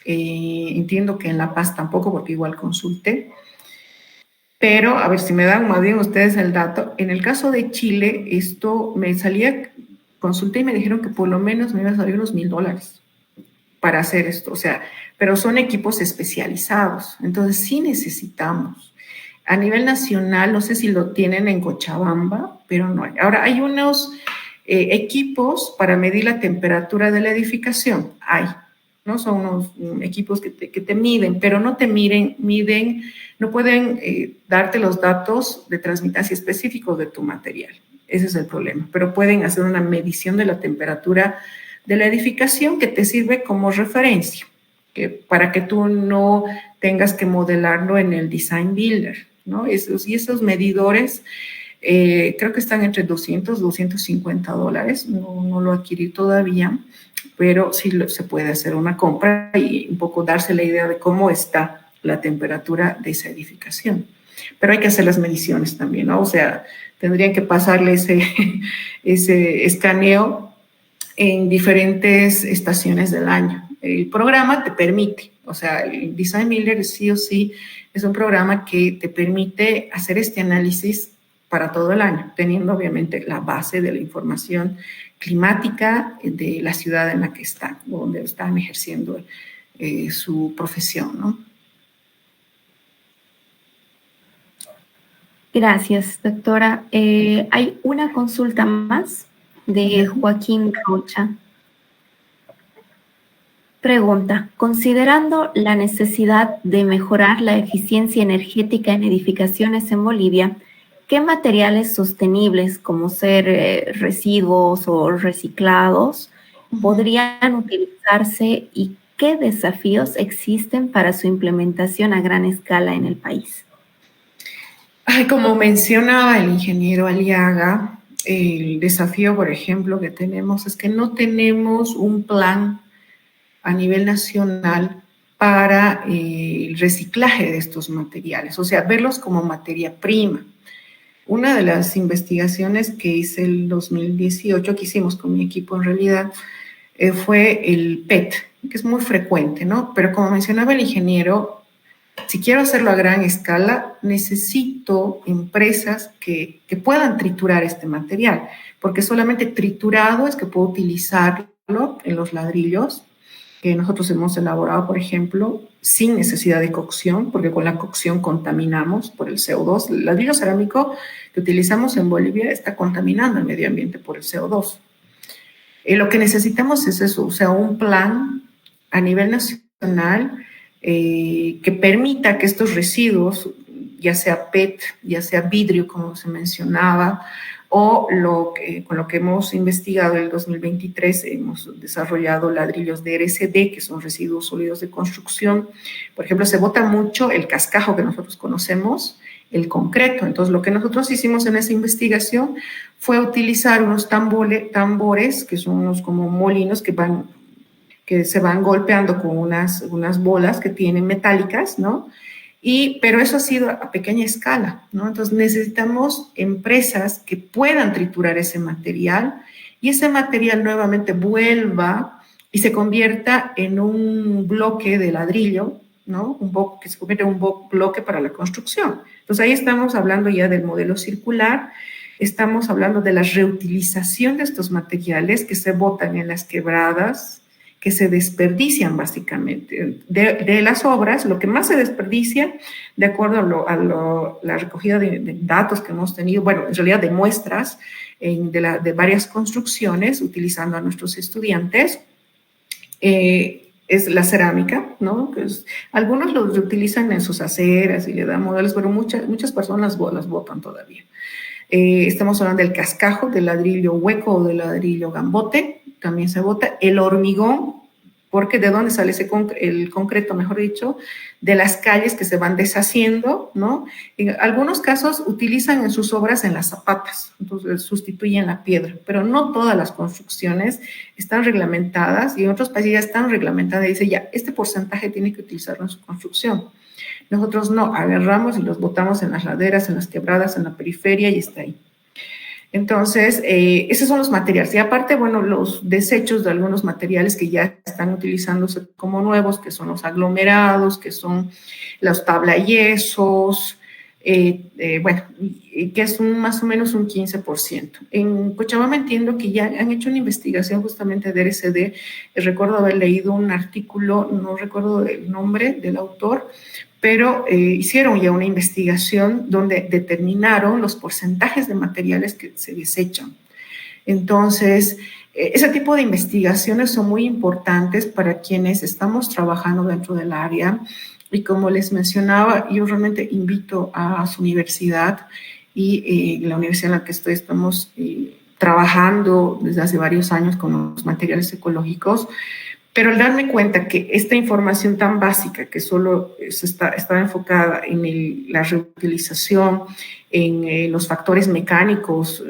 Speaker 2: Entiendo que en La Paz tampoco, porque igual consulté. Pero, a ver si me dan más bien ustedes el dato. En el caso de Chile, esto me salía, consulté y me dijeron que por lo menos me iba a salir unos $1,000 para hacer esto. O sea, pero son equipos especializados. Entonces, sí necesitamos. A nivel nacional, no sé si lo tienen en Cochabamba, pero no hay. Ahora, hay unos equipos para medir la temperatura de la edificación. Hay, ¿no? Son unos equipos que te miden, pero no te miden, no pueden darte los datos de transmitancia específicos de tu material. Ese es el problema. Pero pueden hacer una medición de la temperatura de la edificación que te sirve como referencia, para que tú no tengas que modelarlo en el Design Builder, ¿no? Esos medidores creo que están entre $200, $250. No lo adquirí todavía, pero sí se puede hacer una compra y un poco darse la idea de cómo está la temperatura de esa edificación. Pero hay que hacer las mediciones también, ¿no? O sea, tendrían que pasarle ese escaneo en diferentes estaciones del año. El programa te permite, o sea, el Design Builder sí o sí es un programa que te permite hacer este análisis para todo el año, teniendo obviamente la base de la información climática de la ciudad en la que están, donde están ejerciendo su profesión, ¿no?
Speaker 1: Gracias, doctora. Hay una consulta más de Joaquín Rocha. Pregunta, considerando la necesidad de mejorar la eficiencia energética en edificaciones en Bolivia, ¿qué materiales sostenibles, como ser residuos o reciclados, podrían utilizarse y qué desafíos existen para su implementación a gran escala en el país?
Speaker 2: Como mencionaba el ingeniero Aliaga, el desafío, por ejemplo, que tenemos es que no tenemos un plan a nivel nacional para el reciclaje de estos materiales, o sea, verlos como materia prima. Una de las investigaciones que hice el 2018, que hicimos con mi equipo en realidad, fue el PET, que es muy frecuente, ¿no? Pero como mencionaba el ingeniero, si quiero hacerlo a gran escala, necesito empresas que puedan triturar este material, porque solamente triturado es que puedo utilizarlo en los ladrillos que nosotros hemos elaborado, por ejemplo, sin necesidad de cocción, porque con la cocción contaminamos por el CO2. El ladrillo cerámico que utilizamos en Bolivia está contaminando el medio ambiente por el CO2. Lo que necesitamos es eso, o sea, un plan a nivel nacional que permita que estos residuos, ya sea PET, ya sea vidrio, como se mencionaba, o con lo que hemos investigado en el 2023, hemos desarrollado ladrillos de RCD, que son residuos sólidos de construcción. Por ejemplo, se bota mucho el cascajo que nosotros conocemos, el concreto. Entonces, lo que nosotros hicimos en esa investigación fue utilizar unos tambores, que son unos como molinos que se van golpeando con unas bolas que tienen metálicas, ¿no? Pero eso ha sido a pequeña escala, ¿no? Entonces necesitamos empresas que puedan triturar ese material y ese material nuevamente vuelva y se convierta en un bloque de ladrillo, ¿no? Que se convierte en un bloque para la construcción. Entonces ahí estamos hablando ya del modelo circular, estamos hablando de la reutilización de estos materiales que se botan en las quebradas, que se desperdician básicamente. De las obras, lo que más se desperdicia, de acuerdo a la recogida de datos que hemos tenido, bueno, en realidad de muestras de varias construcciones, utilizando a nuestros estudiantes, es la cerámica, ¿no? Pues, algunos lo utilizan en sus aceras y le dan modelos, pero muchas personas las botan todavía. Estamos hablando del cascajo, del ladrillo hueco o del ladrillo gambote, también se bota. El hormigón, porque ¿de dónde sale el concreto, mejor dicho? De las calles que se van deshaciendo, ¿no? En algunos casos utilizan en sus obras en las zapatas, entonces sustituyen la piedra, pero no todas las construcciones están reglamentadas y en otros países ya están reglamentadas y dice ya, este porcentaje tiene que utilizarlo en su construcción. Nosotros no, agarramos y los botamos en las laderas, en las quebradas, en la periferia y está ahí. Entonces, esos son los materiales. Y aparte, bueno, los desechos de algunos materiales que ya están utilizándose como nuevos, que son los aglomerados, que son los tablayesos, bueno, que es más o menos un 15%. En Cochabamba entiendo que ya han hecho una investigación justamente de RCD. Recuerdo haber leído un artículo, no recuerdo el nombre del autor, pero hicieron ya una investigación donde determinaron los porcentajes de materiales que se desechan. Entonces, ese tipo de investigaciones son muy importantes para quienes estamos trabajando dentro del área. Y como les mencionaba, yo realmente invito a su universidad y la universidad en la que estamos trabajando desde hace varios años con los materiales ecológicos. Pero al darme cuenta que esta información tan básica, que solo está enfocada en la reutilización, en los factores mecánicos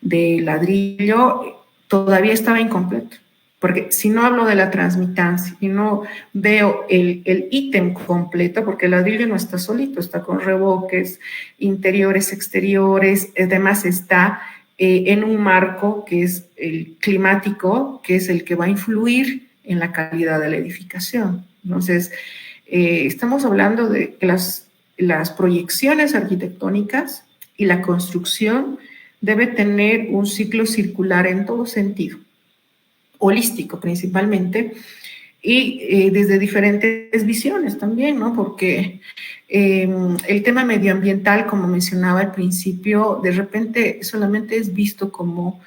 Speaker 2: de ladrillo, todavía estaba incompleto. Porque si no hablo de la transmitancia, si no veo el ítem completo, porque el ladrillo no está solito, está con revoques interiores, exteriores, además está en un marco que es el climático, que es el que va a influir en la calidad de la edificación. Entonces, estamos hablando de que las proyecciones arquitectónicas y la construcción debe tener un ciclo circular en todo sentido, holístico principalmente, y desde diferentes visiones también, ¿no? Porque el tema medioambiental, como mencionaba al principio, de repente solamente es visto como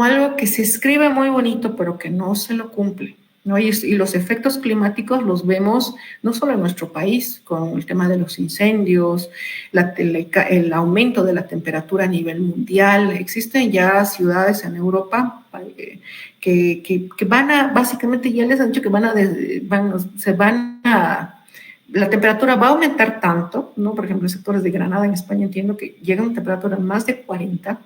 Speaker 2: algo que se escribe muy bonito, pero que no se lo cumple, ¿no? Y los efectos climáticos los vemos no solo en nuestro país, con el tema de los incendios, el aumento de la temperatura a nivel mundial. Existen ya ciudades en Europa que van a, básicamente ya les han dicho que la temperatura va a aumentar tanto, ¿no? Por ejemplo, en sectores de Granada, en España, entiendo que llega a una temperatura más de 40,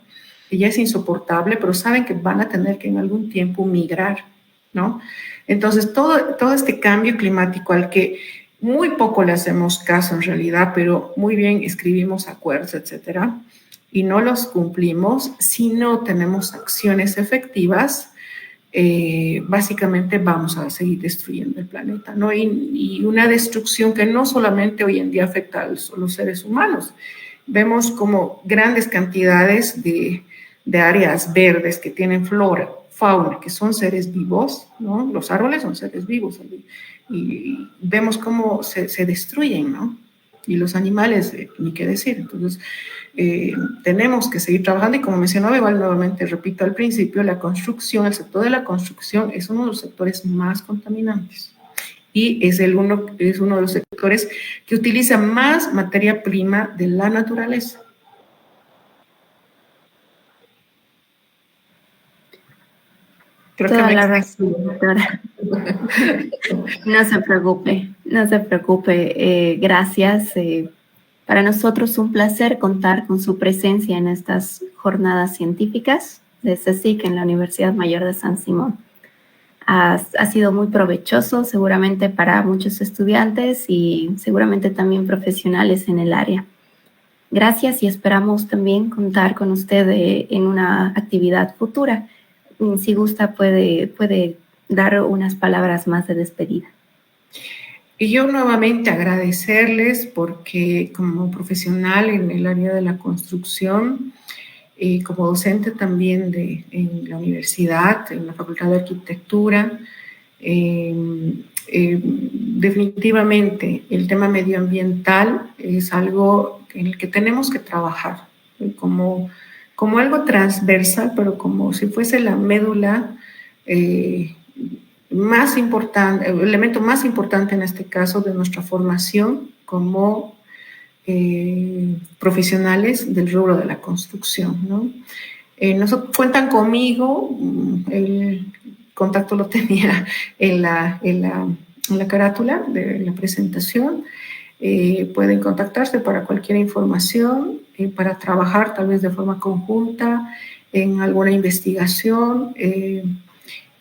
Speaker 2: que ya es insoportable, pero saben que van a tener que en algún tiempo migrar, ¿no? Entonces, todo este cambio climático al que muy poco le hacemos caso en realidad, pero muy bien escribimos acuerdos, etcétera, y no los cumplimos, si no tenemos acciones efectivas, básicamente vamos a seguir destruyendo el planeta, ¿no? Y una destrucción que no solamente hoy en día afecta a los seres humanos. Vemos como grandes cantidades de áreas verdes que tienen flora, fauna, que son seres vivos, ¿no? Los árboles son seres vivos y vemos cómo se destruyen, ¿no? Y los animales, ni qué decir. Entonces, tenemos que seguir trabajando y como mencionaba igual nuevamente, repito al principio, la construcción, el sector de la construcción es uno de los sectores más contaminantes y es uno de los sectores que utiliza más materia prima de la naturaleza.
Speaker 1: Toda la razón, doctora. No se preocupe, no se preocupe. Gracias. Para nosotros un placer contar con su presencia en estas jornadas científicas de CSIC en la Universidad Mayor de San Simón. Ha sido muy provechoso seguramente para muchos estudiantes y seguramente también profesionales en el área. Gracias y esperamos también contar con usted en una actividad futura. Si gusta, puede dar unas palabras más de despedida.
Speaker 2: Y yo nuevamente agradecerles porque como profesional en el área de la construcción, como docente también en la universidad, en la Facultad de Arquitectura, definitivamente el tema medioambiental es algo en el que tenemos que trabajar como algo transversal, pero como si fuese la médula más importante, el elemento más importante en este caso de nuestra formación como profesionales del rubro de la construcción, ¿no? Nosotros cuentan conmigo, el contacto lo tenía en la carátula de la presentación. Pueden contactarse para cualquier información, para trabajar tal vez de forma conjunta en alguna investigación.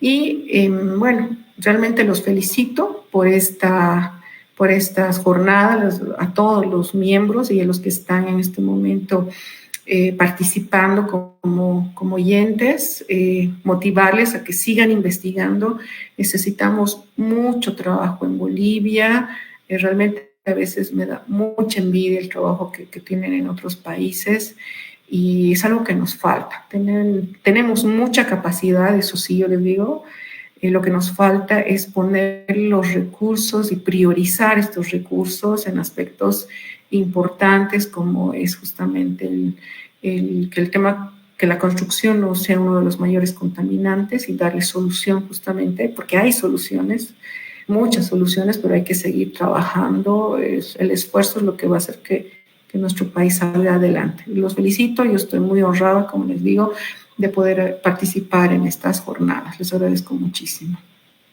Speaker 2: Bueno, realmente los felicito por estas jornadas, a todos los miembros y a los que están en este momento participando como oyentes, motivarles a que sigan investigando. Necesitamos mucho trabajo en Bolivia, realmente a veces me da mucha envidia el trabajo que tienen en otros países y es algo que nos falta. Tenemos mucha capacidad, eso sí, yo les digo, lo que nos falta es poner los recursos y priorizar estos recursos en aspectos importantes como es justamente que el tema, que la construcción no sea uno de los mayores contaminantes y darle solución justamente, porque hay soluciones, muchas soluciones, pero hay que seguir trabajando. El esfuerzo es lo que va a hacer que nuestro país salga adelante. Los felicito, yo estoy muy honrada, como les digo, de poder participar en estas jornadas. Les agradezco muchísimo.